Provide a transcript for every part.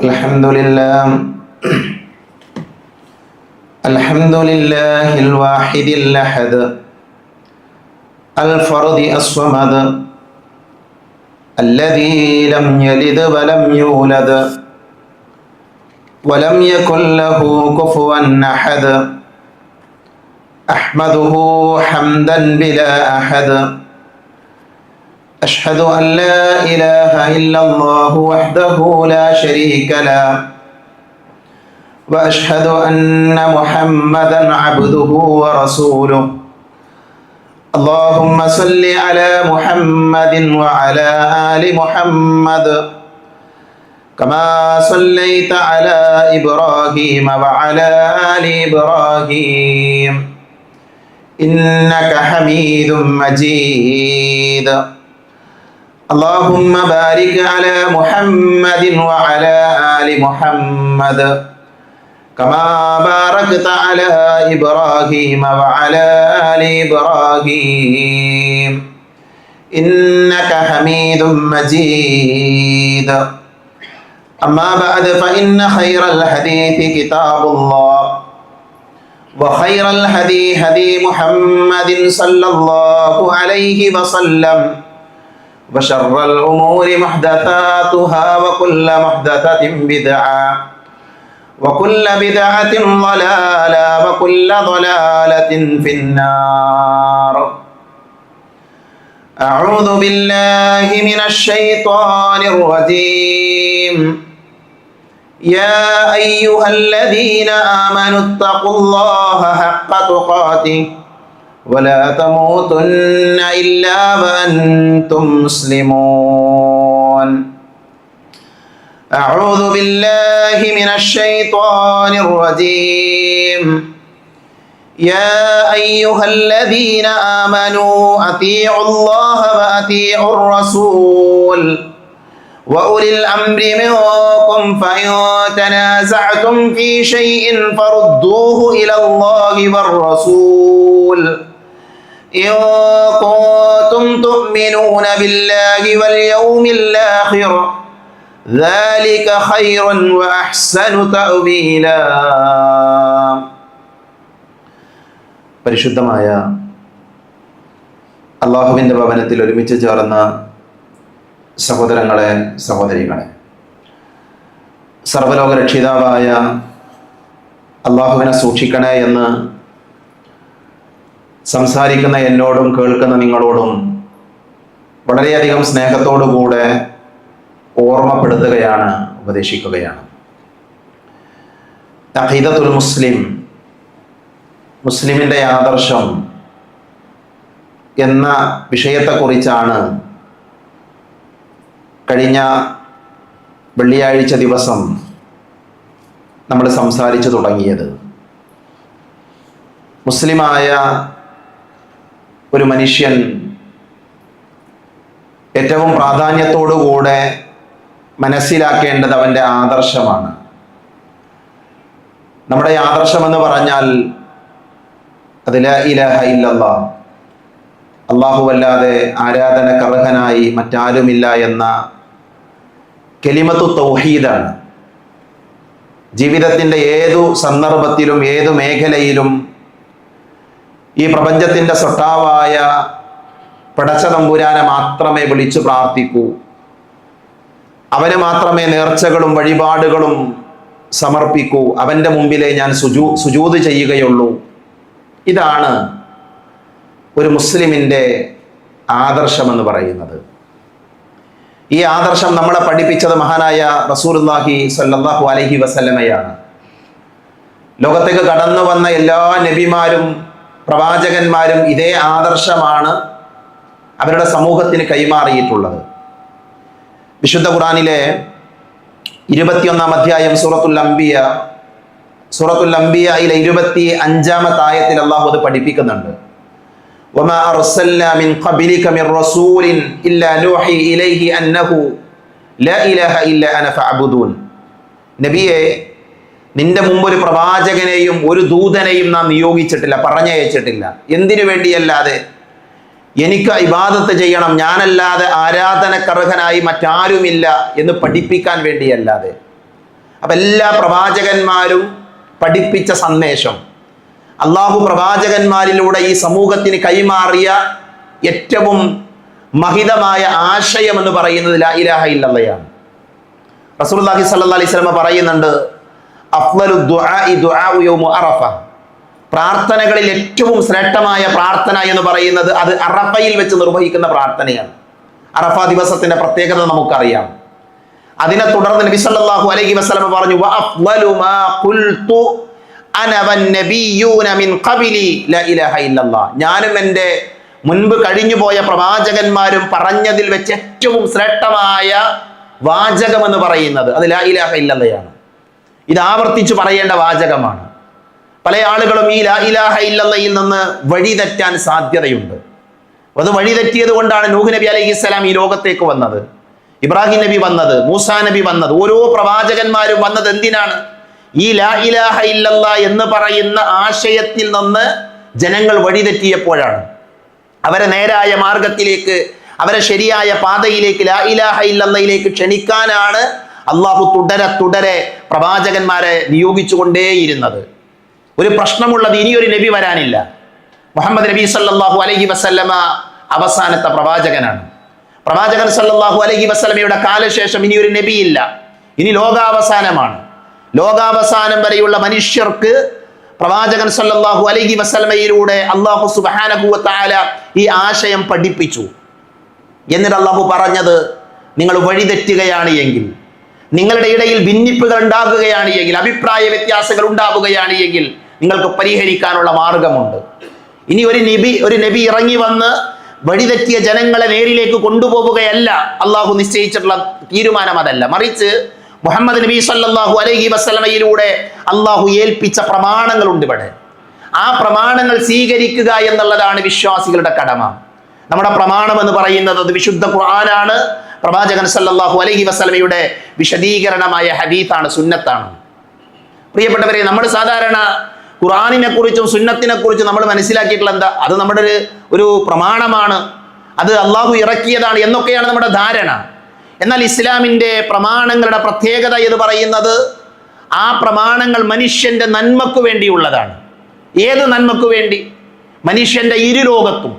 الحمد لله الحمد لله الواحد الأحد الفرد الصمد الذي لم يلد ولم يولد ولم يكن له كفوا أحد أحمده حمدا بلا أحد أشهد أن لا إله إلا الله وحده لا شريك له وأشهد أن محمدا عبده ورسوله اللهم صل على محمد وعلى آل محمد كما صليت على إبراهيم وعلى آل إبراهيم إنك حميد مجيد اللهم بارك على محمد وعلى آل محمد كما باركت على إبراهيم وعلى آل إبراهيم إنك حميد مجيد أما بعد فإن خير الحديث كتاب الله وخير الهدي هدي محمد صلى الله عليه وسلم وشر الأمور محدثاتها وكل محدثة بدعة وكل بدعة ضلالة وكل ضلالة في النار أعوذ بالله من الشيطان الرجيم يا أيها الذين آمنوا اتقوا الله حق تقاته ولا تموتن إلا وأنتم مسلمون أعوذ بالله من الشيطان الرجيم يا أيها الذين آمنوا أطيعوا الله وأطيعوا الرسول وأولي الأمر منكم فإن تنازعتم في شيء فردوه إلى الله والرسول إن كنتم تؤمنون بالله واليوم الآخر ذلك خير وأحسن تأويلا. പരിശുദ്ധമായ അല്ലാഹുവിൻ്റെ ഭവനത്തിൽ ഒരുമിച്ച് ചേർന്ന സഹോദരങ്ങളെ, സഹോദരികളെ, സർവ്വലോക രക്ഷിതാവായ അള്ളാഹുവിനെ സൂക്ഷിക്കണേ എന്ന് സംസാരിക്കുന്ന എന്നോടും കേൾക്കുന്ന നിങ്ങളോടും വളരെയധികം സ്നേഹത്തോടുകൂടെ ഓർമ്മപ്പെടുത്തുകയാണ്, ഉപദേശിക്കുകയാണ്. അഖീദത്തുൽ മുസ്ലിം, മുസ്ലിമിൻ്റെ ആദർശം എന്ന വിഷയത്തെക്കുറിച്ചാണ് കഴിഞ്ഞ വെള്ളിയാഴ്ച ദിവസം നമ്മൾ സംസാരിച്ചു തുടങ്ങിയത്. മുസ്ലിമായ ഒരു മനുഷ്യൻ ഏറ്റവും പ്രാധാന്യത്തോടുകൂടെ മനസ്സിലാക്കേണ്ടത് അവൻ്റെ ആദർശമാണ്. നമ്മുടെ ആദർശമെന്ന് പറഞ്ഞാൽ അത് ലാ ഇലാഹ ഇല്ലല്ലാഹ്, അല്ലാഹുവല്ലാതെ ആരാധനക്കർഹനായി മറ്റാരുമില്ല എന്ന കലിമത്തു തൗഹീദാണ്. ജീവിതത്തിൻ്റെ ഏതു സന്ദർഭത്തിലും ഏതു മേഖലയിലും ഈ പ്രപഞ്ചത്തിൻ്റെ സൃഷ്ടാവായ പടച്ച തമ്പുരാനെ മാത്രമേ വിളിച്ചു പ്രാർത്ഥിക്കൂ, അവന് മാത്രമേ നേർച്ചകളും വഴിപാടുകളും സമർപ്പിക്കൂ, അവൻ്റെ മുമ്പിലേ ഞാൻ സുജൂദ് ചെയ്യുകയുള്ളൂ. ഇതാണ് ഒരു മുസ്ലിമിൻ്റെ ആദർശമെന്ന് പറയുന്നത്. ഈ ആദർശം നമ്മളെ പഠിപ്പിച്ചത് മഹാനായ റസൂലുള്ളാഹി സ്വല്ലല്ലാഹു അലൈഹി വസല്ലമയാണ്. ലോകത്തേക്ക് കടന്നു വന്ന എല്ലാ നബിമാരും പ്രവാചകന്മാരും ഇതേ ആദർശമാണ് അവരുടെ സമൂഹത്തിന് കൈമാറിയിട്ടുള്ളത്. വിശുദ്ധ ഖുർആനിലെ 21-ാം അധ്യായം സൂറത്തുൽ അംബിയയിലെ 25-ാമത്തെ ആയത്തിൽ അല്ലാഹു അത് പഠിപ്പിക്കുന്നുണ്ട്. وما أرسلنا من قبلك من رسول إلا نوحي إليه أنه لا إله إلا أنا فاعبدون. നബിയെ, നിന്റെ മുമ്പ് ഒരു പ്രവാചകനെയും ഒരു ദൂതനെയും നാം നിയോഗിച്ചിട്ടില്ല, പറഞ്ഞയച്ചിട്ടില്ല. എന്തിനു വേണ്ടിയല്ലാതെ? എനിക്ക് ഇബാദത്ത് ചെയ്യണം, ഞാനല്ലാതെ ആരാധനക്കർഹനായി മറ്റാരുമില്ല എന്ന് പഠിപ്പിക്കാൻ വേണ്ടിയല്ലാതെ. അപ്പൊ എല്ലാ പ്രവാചകന്മാരും പഠിപ്പിച്ച സന്ദേശം, അള്ളാഹു പ്രവാചകന്മാരിലൂടെ ഈ സമൂഹത്തിന് കൈമാറിയ ഏറ്റവും മഹിതമായ ആശയം എന്ന് പറയുന്നത് ലാ ഇലാഹ ഇല്ലല്ലാഹയാണ്. റസൂലുള്ളാഹി സ്വല്ലല്ലാഹി അലൈഹി വസല്ലം പറയുന്നുണ്ട്, അഫ്ളലു ദുആഇ ദുആഉ യൗമു അറഫ, പ്രാർത്ഥനകളിൽ ഏറ്റവും ശ്രേഷ്ഠമായ പ്രാർത്ഥന എന്ന് പറയുന്നത് അത് അറഫയിൽ വെച്ച് നിർവഹിക്കുന്ന പ്രാർത്ഥനയാണ്. അറഫ ദിവസത്തിന്റെ പ്രത്യേകത നമുക്കറിയാം. അതിനെ തുടർന്ന് നബി സല്ലല്ലാഹു അലൈഹി വസല്ലം പറഞ്ഞു, വഅഫ്ളലു മാ ഖുൽതു അന വന്നബിയ്യൂന മിൻ ഖബലി ലാ ഇലാഹ ഇല്ലല്ലാഹ്, ഞാനും എൻ്റെ മുൻപ് കഴിഞ്ഞുപോയ പ്രവാചകന്മാരും പറഞ്ഞതിൽ വെച്ച് ഏറ്റവും ശ്രേഷ്ഠമായ വാചകം എന്ന് പറയുന്നത് അത് ലാ ഇലാഹ ഇല്ലല്ലാഹയാണ്. ഇത് ആവർത്തിച്ച് പറയേണ്ട വാചകമാണ്. പല ആളുകളും ഈ ലാ ഇലാഹ ഇല്ലല്ലാഹയിൽ നിന്ന് വഴിതെറ്റാൻ സാധ്യതയുണ്ട്. അത് വഴിതെറ്റിയത് കൊണ്ടാണ് നൂഹ് നബി അലൈഹിസ്സലാം ഈ ലോകത്തേക്ക് വന്നത്, ഇബ്രാഹിം നബി വന്നത്, മൂസാ നബി വന്നത്, ഓരോ പ്രവാചകന്മാരും വന്നത് എന്തിനാണ്? ഈ ലാ ഇലാഹ ഇല്ലല്ലാഹ് എന്ന് പറയുന്ന ആശയത്തിൽ നിന്ന് ജനങ്ങൾ വഴിതെറ്റിയപ്പോഴാണ്. അവരെ നേരായ മാർഗത്തിലേക്ക്, അവരെ ശരിയായ പാതയിലേക്ക്, ലാ ഇലാഹ ഇല്ലല്ലാഹിലേക്ക് ക്ഷണിക്കാനാണ് അള്ളാഹു തുടരെ പ്രവാചകന്മാരെ നിയോഗിച്ചുകൊണ്ടേയിരുന്നത്. ഒരു പ്രശ്നമുള്ളത്, ഇനിയൊരു നബി വരാനില്ല. മുഹമ്മദ് നബി സല്ലല്ലാഹു അലൈഹി വസല്ലമ അവസാനത്തെ പ്രവാചകനാണ്. പ്രവാചകൻ സല്ലല്ലാഹു അലൈഹി വസല്ലമയുടെ കാലശേഷം ഇനി ഒരു നബിയില്ല. ഇനി ലോകാവസാനമാണ്. ലോകാവസാനം വരെയുള്ള മനുഷ്യർക്ക് പ്രവാചകൻ സല്ലല്ലാഹു അലൈഹി വസല്ലമയിലൂടെ അല്ലാഹു സുബ്ഹാനഹു വ തആല ഈ ആശയം പഠിപ്പിച്ചു. എന്നിട്ട് അല്ലാഹു പറഞ്ഞത്, നിങ്ങൾ വഴിതെറ്റുകയാണ് എങ്കിൽ, നിങ്ങളുടെ ഇടയിൽ ഭിന്നിപ്പുകൾ ഉണ്ടാകുകയാണ് എങ്കിൽ, അഭിപ്രായ വ്യത്യാസങ്ങൾ ഉണ്ടാവുകയാണ് എങ്കിൽ നിങ്ങൾക്ക് പരിഹരിക്കാനുള്ള മാർഗമുണ്ട്. ഇനി ഒരു നബി ഇറങ്ങി വന്ന് വഴിതെറ്റിയ ജനങ്ങളെ നേരിലേക്ക് കൊണ്ടുപോവുകയല്ല അള്ളാഹു നിശ്ചയിച്ചിട്ടുള്ള തീരുമാനം. അതല്ല, മറിച്ച് മുഹമ്മദ് നബി സല്ലല്ലാഹു അലൈഹി വസല്ലമയിലൂടെ അള്ളാഹു ഏൽപ്പിച്ച പ്രമാണങ്ങളുണ്ട് ഇവിടെ. ആ പ്രമാണങ്ങൾ സ്വീകരിക്കുക എന്നുള്ളതാണ് വിശ്വാസികളുടെ കടമ. നമ്മുടെ പ്രമാണം എന്ന് പറയുന്നത് അത് വിശുദ്ധ ഖുർആനാണ്, പ്രവാചകൻ സല്ലല്ലാഹു അലൈഹി വസല്ലമയുടെ വിശദീകരണമായ ഹദീസാണ്, സുന്നത്താണ്. പ്രിയപ്പെട്ടവരെ, നമ്മൾ സാധാരണ ഖുർആനിനെ കുറിച്ചും സുന്നത്തിനെ കുറിച്ചും നമ്മൾ മനസ്സിലാക്കിയിട്ടുള്ള എന്താ? അത് നമ്മുടെ ഒരു പ്രമാണമാണ്, അത് അള്ളാഹു ഇറക്കിയതാണ് എന്നൊക്കെയാണ് നമ്മുടെ ധാരണ. എന്നാൽ ഇസ്ലാമിൻ്റെ പ്രമാണങ്ങളുടെ പ്രത്യേകത എന്ന് പറയുന്നത് ആ പ്രമാണങ്ങൾ മനുഷ്യന്റെ നന്മക്ക് വേണ്ടിയുള്ളതാണ്. ഏത് നന്മക്ക് വേണ്ടി? മനുഷ്യന്റെ ഇരുലോകത്തും.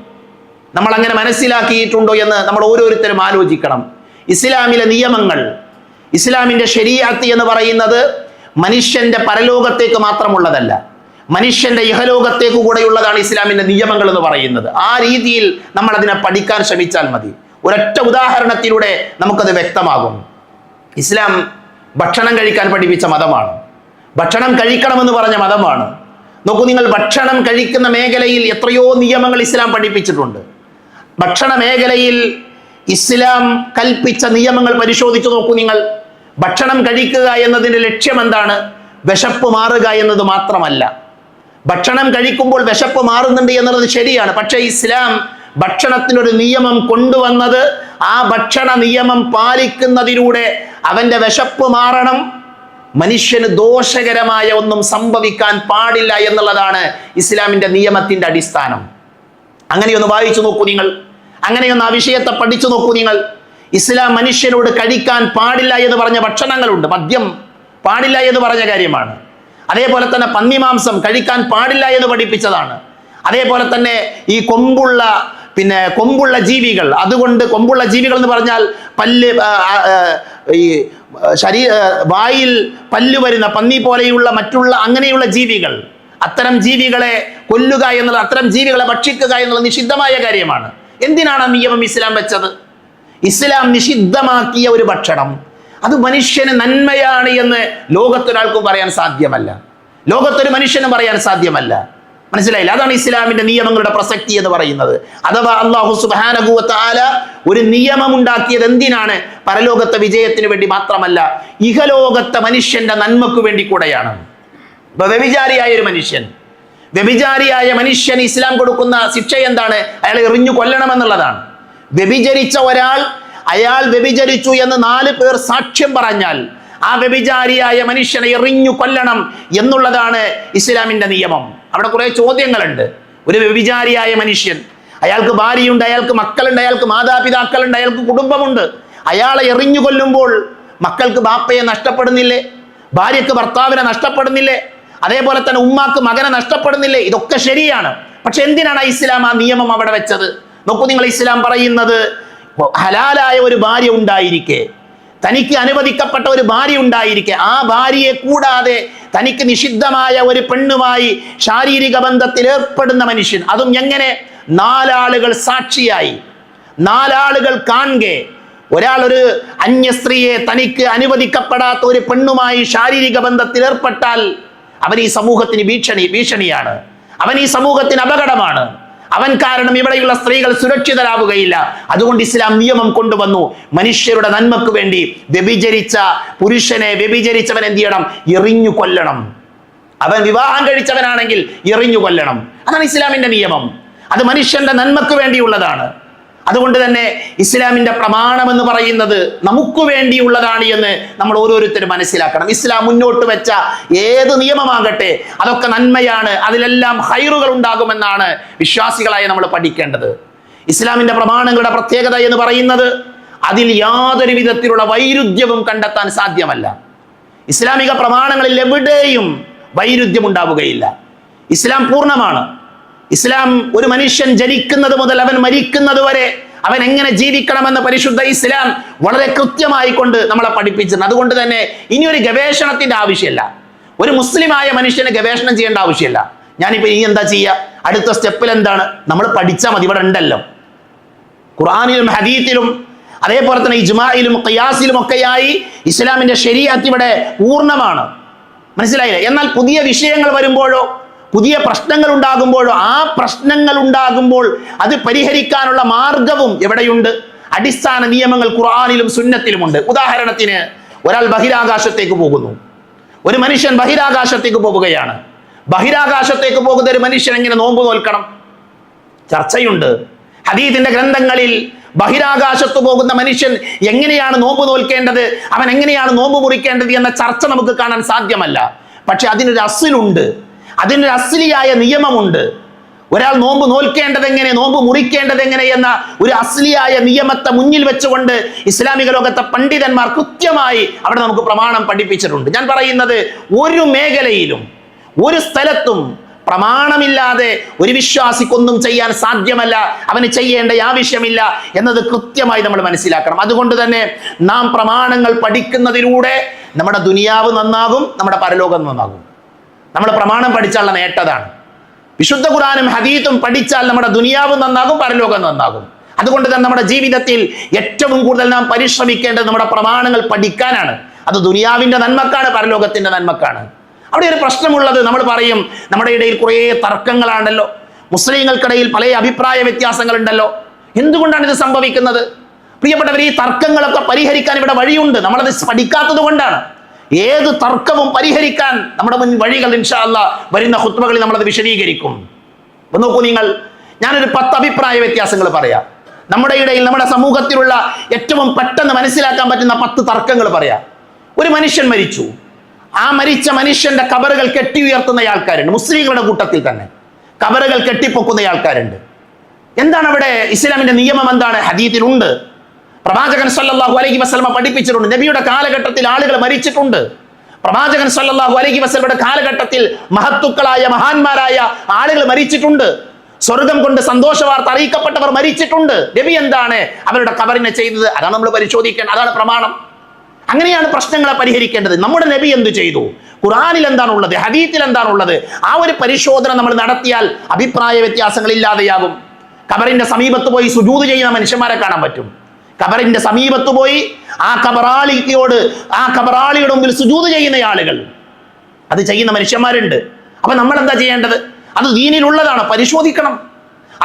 നമ്മൾ അങ്ങനെ മനസ്സിലാക്കിയിട്ടുണ്ടോ എന്ന് നമ്മൾ ഓരോരുത്തരും ആലോചിക്കണം. ഇസ്ലാമിലെ നിയമങ്ങൾ, ഇസ്ലാമിൻ്റെ ശരീഅത്ത് എന്ന് പറയുന്നത് മനുഷ്യന്റെ പരലോകത്തേക്ക് മാത്രമുള്ളതല്ല, മനുഷ്യന്റെ ഇഹലോകത്തേക്ക് കൂടെയുള്ളതാണ് ഇസ്ലാമിന്റെ നിയമങ്ങൾ എന്ന് പറയുന്നത്. ആ രീതിയിൽ നമ്മൾ അതിനെ പഠിക്കാൻ ശ്രമിച്ചാൽ മതി. ഒരൊറ്റ ഉദാഹരണത്തിലൂടെ നമുക്കത് വ്യക്തമാകും. ഇസ്ലാം ഭക്ഷണം കഴിക്കാൻ പഠിപ്പിച്ച മതമാണ്, ഭക്ഷണം കഴിക്കണമെന്ന് പറഞ്ഞ മതമാണ്. നോക്കൂ നിങ്ങൾ, ഭക്ഷണം കഴിക്കുന്ന മേഖലയിൽ എത്രയോ നിയമങ്ങൾ ഇസ്ലാം പഠിപ്പിച്ചിട്ടുണ്ട്. ഭക്ഷണ മേഖലയിൽ ഇസ്ലാം കൽപ്പിച്ച നിയമങ്ങൾ പരിശോധിച്ചു നോക്കൂ നിങ്ങൾ. ഭക്ഷണം കഴിക്കുക എന്നതിൻ്റെ ലക്ഷ്യം എന്താണ്? വിശപ്പ് മാറുക എന്നത് മാത്രമല്ല. ഭക്ഷണം കഴിക്കുമ്പോൾ വിശപ്പ് മാറുന്നുണ്ട് എന്നുള്ളത് ശരിയാണ്. പക്ഷേ ഇസ്ലാം ഭക്ഷണത്തിനൊരു നിയമം കൊണ്ടുവന്നത് ആ ഭക്ഷണ നിയമം പാലിക്കുന്നതിലൂടെ അവന്റെ വിശപ്പ് മാറണം, മനുഷ്യന് ദോഷകരമായ ഒന്നും സംഭവിക്കാൻ പാടില്ല എന്നുള്ളതാണ് ഇസ്ലാമിന്റെ നിയമത്തിന്റെ അടിസ്ഥാനം. അങ്ങനെയൊന്ന് വായിച്ചു നോക്കൂ നിങ്ങൾ, അങ്ങനെയൊന്ന് ആ വിഷയത്തെ പഠിച്ചു നോക്കൂ നിങ്ങൾ. ഇസ്ലാം മനുഷ്യനോട് കഴിക്കാൻ പാടില്ല എന്ന് പറഞ്ഞ ഭക്ഷണങ്ങളുണ്ട്. മദ്യം പാടില്ല എന്ന് പറഞ്ഞ കാര്യമാണ്. അതേപോലെ തന്നെ പന്നിമാംസം കഴിക്കാൻ പാടില്ല എന്ന് പഠിപ്പിച്ചതാണ്. അതേപോലെ തന്നെ ഈ കൊമ്പുള്ള ജീവികൾ, അതുകൊണ്ട് കൊമ്പുള്ള ജീവികൾ എന്ന് പറഞ്ഞാൽ ഈ വായിൽ പല്ല് വരുന്ന പന്നി പോലെയുള്ള മറ്റുള്ള അങ്ങനെയുള്ള ജീവികൾ, അത്തരം ജീവികളെ കൊല്ലുക എന്നുള്ളത്, അത്തരം ജീവികളെ ഭക്ഷിക്കുക എന്നുള്ളത് നിഷിദ്ധമായ കാര്യമാണ്. എന്തിനാണ് ആ നിയമം ഇസ്ലാം വെച്ചത്? ഇസ്ലാം നിഷിദ്ധമാക്കിയ ഒരു ഭക്ഷണം അത് മനുഷ്യന് നന്മയാണ് എന്ന് ലോകത്തൊരാൾക്കും പറയാൻ സാധ്യമല്ല, ലോകത്തൊരു മനുഷ്യനും പറയാൻ സാധ്യമല്ല. മനസ്സിലായില്ല? അതാണ് ഇസ്ലാമിന്റെ നിയമങ്ങളുടെ പ്രസക്തി എന്ന് പറയുന്നത്. അഥവാ അല്ലാഹു സുബ്ഹാനഹു വ തആല ഒരു നിയമം ഉണ്ടാക്കിയത് എന്തിനാണ്? പരലോകത്തെ വിജയത്തിന് വേണ്ടി മാത്രമല്ല, ഇഹലോകത്തെ മനുഷ്യന്റെ നന്മക്ക് വേണ്ടി കൂടെയാണ്. വ്യഭിചാരിയായ മനുഷ്യൻ ഇസ്ലാം കൊടുക്കുന്ന ശിക്ഷ എന്താണ്? അയാളെ എറിഞ്ഞു കൊല്ലണമെന്നുള്ളതാണ്. വ്യഭിചരിച്ച ഒരാൾ, അയാൾ വ്യഭിചരിച്ചു എന്ന് 4 പേർ സാക്ഷ്യം പറഞ്ഞാൽ ആ വ്യഭിചാരിയായ മനുഷ്യനെ എറിഞ്ഞു കൊല്ലണം എന്നുള്ളതാണ് ഇസ്ലാമിന്റെ നിയമം. അവിടെ കുറെ ചോദ്യങ്ങളുണ്ട്. ഒരു വ്യഭിചാരിയായ മനുഷ്യൻ, അയാൾക്ക് ഭാര്യയുണ്ട്, അയാൾക്ക് മക്കളുണ്ട്, അയാൾക്ക് മാതാപിതാക്കളുണ്ട്, അയാൾക്ക് കുടുംബമുണ്ട്. അയാളെ എറിഞ്ഞു കൊല്ലുമ്പോൾ മക്കൾക്ക് ബാപ്പയെ നഷ്ടപ്പെടുന്നില്ലേ? ഭാര്യക്ക് ഭർത്താവിനെ നഷ്ടപ്പെടുന്നില്ലേ? അതേപോലെ തന്നെ ഉമ്മാക്ക് മകനെ നഷ്ടപ്പെടുന്നില്ലേ? ഇതൊക്കെ ശരിയാണ്. പക്ഷെ എന്തിനാണ് ഇസ്ലാം ആ നിയമം അവിടെ വെച്ചത്? നോക്കൂ നിങ്ങൾ, ഇസ്ലാം പറയുന്നത് ഹലാലായ ഒരു ഭാര്യ ഉണ്ടായിരിക്കെ, തനിക്ക് അനുവദിക്കപ്പെട്ട ഒരു ഭാര്യ ഉണ്ടായിരിക്കെ, ആ ഭാര്യയെ കൂടാതെ തനിക്ക് നിഷിദ്ധമായ ഒരു പെണ്ണുമായി ശാരീരിക ബന്ധത്തിൽ ഏർപ്പെടുന്ന മനുഷ്യൻ, അതും എങ്ങനെ? 4 ആളുകൾ സാക്ഷിയായി, 4 ആളുകൾ കാണെ, ഒരാൾ ഒരു അന്യ സ്ത്രീയെ തനിക്ക് അനുവദിക്കപ്പെടാത്ത ഒരു പെണ്ണുമായി ശാരീരിക ബന്ധത്തിൽ ഏർപ്പെട്ടാൽ അവൻ ഈ സമൂഹത്തിന് ഭീഷണിയാണ്, അവൻ ഈ സമൂഹത്തിന് അപകടമാണ്. അവൻ കാരണം ഇവിടെയുള്ള സ്ത്രീകൾ സുരക്ഷിതരാവുകയില്ല. അതുകൊണ്ട് ഇസ്ലാം നിയമം കൊണ്ടുവന്നു, മനുഷ്യരുടെ നന്മക്ക് വേണ്ടി വ്യഭിചരിച്ച പുരുഷനെ, വ്യഭിചരിച്ചവൻ എന്ത് ചെയ്യണം? എറിഞ്ഞു കൊല്ലണം. അവൻ വിവാഹം കഴിച്ചവനാണെങ്കിൽ എറിഞ്ഞു കൊല്ലണം. അതാണ് ഇസ്ലാമിന്റെ നിയമം. അത് മനുഷ്യന്റെ നന്മക്ക് വേണ്ടിയുള്ളതാണ്. അതുകൊണ്ട് തന്നെ ഇസ്ലാമിന്റെ പ്രമാണം എന്ന് പറയുന്നത് നമുക്ക് വേണ്ടിയുള്ളതാണ് എന്ന് നമ്മൾ ഓരോരുത്തരും മനസ്സിലാക്കണം. ഇസ്ലാം മുന്നോട്ട് വെച്ച ഏത് നിയമമാകട്ടെ അതൊക്കെ നന്മയാണ്, അതിലെല്ലാം ഹൈറുകൾ ഉണ്ടാകുമെന്നാണ് വിശ്വാസികളായി നമ്മൾ പഠിക്കേണ്ടത്. ഇസ്ലാമിന്റെ പ്രമാണങ്ങളുടെ പ്രത്യേകത എന്ന് പറയുന്നത് അതിൽ യാതൊരു വിധത്തിലുള്ള വൈരുദ്ധ്യവും കണ്ടെത്താൻ സാധ്യമല്ല. ഇസ്ലാമിക പ്രമാണങ്ങളിൽ എവിടെയും വൈരുദ്ധ്യം ഉണ്ടാവുകയില്ല. ഇസ്ലാം പൂർണ്ണമാണ്. ഇസ്ലാം ഒരു മനുഷ്യൻ ജനിക്കുന്നത് മുതൽ അവൻ മരിക്കുന്നത് വരെ അവൻ എങ്ങനെ ജീവിക്കണമെന്ന് പരിശുദ്ധ ഇസ്ലാം വളരെ കൃത്യമായി കൊണ്ട് നമ്മളെ പഠിപ്പിച്ചിട്ടുണ്ട്. അതുകൊണ്ട് തന്നെ ഇനി ഒരു ഗവേഷണത്തിന്റെ ആവശ്യമില്ല. ഒരു മുസ്ലിമായ മനുഷ്യന് ഗവേഷണം ചെയ്യേണ്ട ആവശ്യമില്ല. ഞാനിപ്പോ ഇനി എന്താ ചെയ്യുക? അടുത്ത സ്റ്റെപ്പിൽ എന്താണ്? നമ്മൾ പഠിച്ചാൽ മതി. ഇവിടെ ഉണ്ടല്ലോ, ഖുർആനിലും ഹദീസിലും അതേപോലെ തന്നെ ഇജ്മായിലും ഖിയാസിലും ഒക്കെയായി ഇസ്ലാമിന്റെ ശരീഅത്ത് ഇവിടെ പൂർണ്ണമാണ്. മനസ്സിലായില്ലേ? എന്നാൽ പുതിയ വിഷയങ്ങൾ വരുമ്പോഴോ, പുതിയ പ്രശ്നങ്ങൾ ഉണ്ടാകുമ്പോഴോ, ആ പ്രശ്നങ്ങൾ ഉണ്ടാകുമ്പോൾ അത് പരിഹരിക്കാനുള്ള മാർഗവും എവിടെയുണ്ട്? അടിസ്ഥാന നിയമങ്ങൾ ഖുർആനിലും സുന്നത്തിലുമുണ്ട്. ഉദാഹരണത്തിന്, ഒരാൾ ബഹിരാകാശത്തേക്ക് പോകുന്നു. ഒരു മനുഷ്യൻ ബഹിരാകാശത്തേക്ക് പോവുകയാണ്. ബഹിരാകാശത്തേക്ക് പോകുന്ന ഒരു മനുഷ്യൻ എങ്ങനെ നോമ്പ് നോൽക്കണം? ചർച്ചയുണ്ട്. ഹദീസിന്റെ ഗ്രന്ഥങ്ങളിൽ ബഹിരാകാശത്ത് പോകുന്ന മനുഷ്യൻ എങ്ങനെയാണ് നോമ്പ് നോൽക്കേണ്ടത്, അവൻ എങ്ങനെയാണ് നോമ്പ് മുറിക്കേണ്ടത് എന്ന ചർച്ച നമുക്ക് കാണാൻ സാധ്യമല്ല. പക്ഷെ അതിനൊരു അസ്ലുണ്ട്, അതിനൊരു അസ്ലിയായ നിയമമുണ്ട്. ഒരാൾ നോമ്പ് നോൽക്കേണ്ടത് എങ്ങനെ, നോമ്പ് മുറിക്കേണ്ടത് എങ്ങനെ എന്ന ഒരു അസ്ലിയായ നിയമത്തെ മുന്നിൽ വെച്ചുകൊണ്ട് ഇസ്ലാമിക ലോകത്തെ പണ്ഡിതന്മാർ കൃത്യമായി അവിടെ നമുക്ക് പ്രമാണം പഠിപ്പിച്ചിട്ടുണ്ട്. ഞാൻ പറയുന്നത്, ഒരു മേഖലയിലും ഒരു സ്ഥലത്തും പ്രമാണമില്ലാതെ ഒരു വിശ്വാസിക്കൊന്നും ചെയ്യാൻ സാധ്യമല്ല, അവന് ചെയ്യേണ്ട ആവശ്യമില്ല എന്നത് കൃത്യമായി നമ്മൾ മനസ്സിലാക്കണം. അതുകൊണ്ട് തന്നെ നാം പ്രമാണങ്ങൾ പഠിക്കുന്നതിലൂടെ നമ്മുടെ ദുനിയാവ് നന്നാകും, നമ്മുടെ പരലോകം നന്നാകും. നമ്മൾ പ്രമാണം പഠിച്ചാലുള്ള നേട്ടതാണ്. വിശുദ്ധ ഖുർആനും ഹദീസും പഠിച്ചാൽ നമ്മുടെ ദുനിയാവ് നന്നാകും, പരലോകം നന്നാകും. അതുകൊണ്ട് തന്നെ നമ്മുടെ ജീവിതത്തിൽ ഏറ്റവും കൂടുതൽ നാം പരിശ്രമിക്കേണ്ടത് നമ്മുടെ പ്രമാണങ്ങൾ പഠിക്കാനാണ്. അത് ദുനിയാവിന്റെ നന്മക്കാണ്, പരലോകത്തിന്റെ നന്മക്കാണ്. അവിടെ ഒരു പ്രശ്നമുള്ളത്, നമ്മൾ പറയും നമ്മുടെ ഇടയിൽ കുറേ തർക്കങ്ങളാണല്ലോ, മുസ്ലിങ്ങൾക്കിടയിൽ പല അഭിപ്രായ വ്യത്യാസങ്ങളുണ്ടല്ലോ. എന്തുകൊണ്ടാണ് ഇത് സംഭവിക്കുന്നത്? പ്രിയപ്പെട്ടവർ, ഈ തർക്കങ്ങളൊക്കെ പരിഹരിക്കാൻ ഇവിടെ വഴിയുണ്ട്, നമ്മളത് പഠിക്കാത്തത് കൊണ്ടാണ്. ഏത് തർക്കവും പരിഹരിക്കാൻ നമ്മുടെ മുൻ വഴികൾ ഇൻഷാ അല്ലാഹ് വരുന്ന ഖുത്ബകളിൽ നമ്മളത് വിശദീകരിക്കും. നോക്കൂ നിങ്ങൾ, ഞാനൊരു 10 അഭിപ്രായ വ്യത്യാസങ്ങൾ പറയാം. നമ്മുടെ ഇടയിൽ, നമ്മുടെ സമൂഹത്തിലുള്ള ഏറ്റവും പെട്ടെന്ന് മനസ്സിലാക്കാൻ പറ്റുന്ന 10 തർക്കങ്ങൾ പറയാം. ഒരു മനുഷ്യൻ മരിച്ചു. ആ മരിച്ച മനുഷ്യന്റെ കബറുകൾ കെട്ടി ഉയർത്തുന്ന ആൾക്കാരുണ്ട്. മുസ്ലിങ്ങളുടെ കൂട്ടത്തിൽ തന്നെ കബറുകൾ കെട്ടിപ്പൊക്കുന്ന ആൾക്കാരുണ്ട്. എന്താണ് അവിടെ ഇസ്ലാമിന്റെ നിയമം? എന്താണ്? ഹദീസിലുണ്ട്. പ്രവാചകൻ സല്ലല്ലാഹു അലൈഹി വസല്ലമ പഠിപ്പിച്ചിട്ടുണ്ട്. നബിയുടെ കാലഘട്ടത്തിൽ ആളുകൾ മരിച്ചിട്ടുണ്ട്. പ്രവാചകൻ സല്ലല്ലാഹു അലൈഹി വസല്ലമയുടെ കാലഘട്ടത്തിൽ മഹത്തുക്കളായ മഹാന്മാരായ ആളുകൾ മരിച്ചിട്ടുണ്ട്. സ്വർഗം കൊണ്ട് സന്തോഷ വാർത്ത അറിയിക്കപ്പെട്ടവർ മരിച്ചിട്ടുണ്ട്. നബി എന്താണ് അവരുടെ ഖബറിനെ ചെയ്തത്? അതാണ് നമ്മൾ പരിശോധിക്കേണ്ടത്. അതാണ് പ്രമാണം. അങ്ങനെയാണ് പ്രശ്നങ്ങളെ പരിഹരിക്കേണ്ടത്. നമ്മുടെ നബി എന്ത് ചെയ്തു? ഖുർആനിൽ എന്താണുള്ളത്, ഹദീസിൽ എന്താണുള്ളത്? ആ ഒരു പരിശോധന നമ്മൾ നടത്തിയാൽ അഭിപ്രായ വ്യത്യാസങ്ങൾ ഇല്ലാതെയാകും. ഖബറിന്റെ സമീപത്ത് പോയി സുജൂദ് ചെയ്യുന്ന മനുഷ്യന്മാരെ കാണാൻ പറ്റും. ഖബറിന്റെ സമീപത്ത് പോയി ആ ഖബറാളിയുടെ മുമ്പിൽ സുജൂദ് ചെയ്യുന്ന ആളുകൾ, അത് ചെയ്യുന്ന മനുഷ്യന്മാരുണ്ട്. അപ്പൊ നമ്മൾ എന്താ ചെയ്യേണ്ടത്? അത് ദീനിലുള്ളതാണ്, പരിശോധിക്കണം.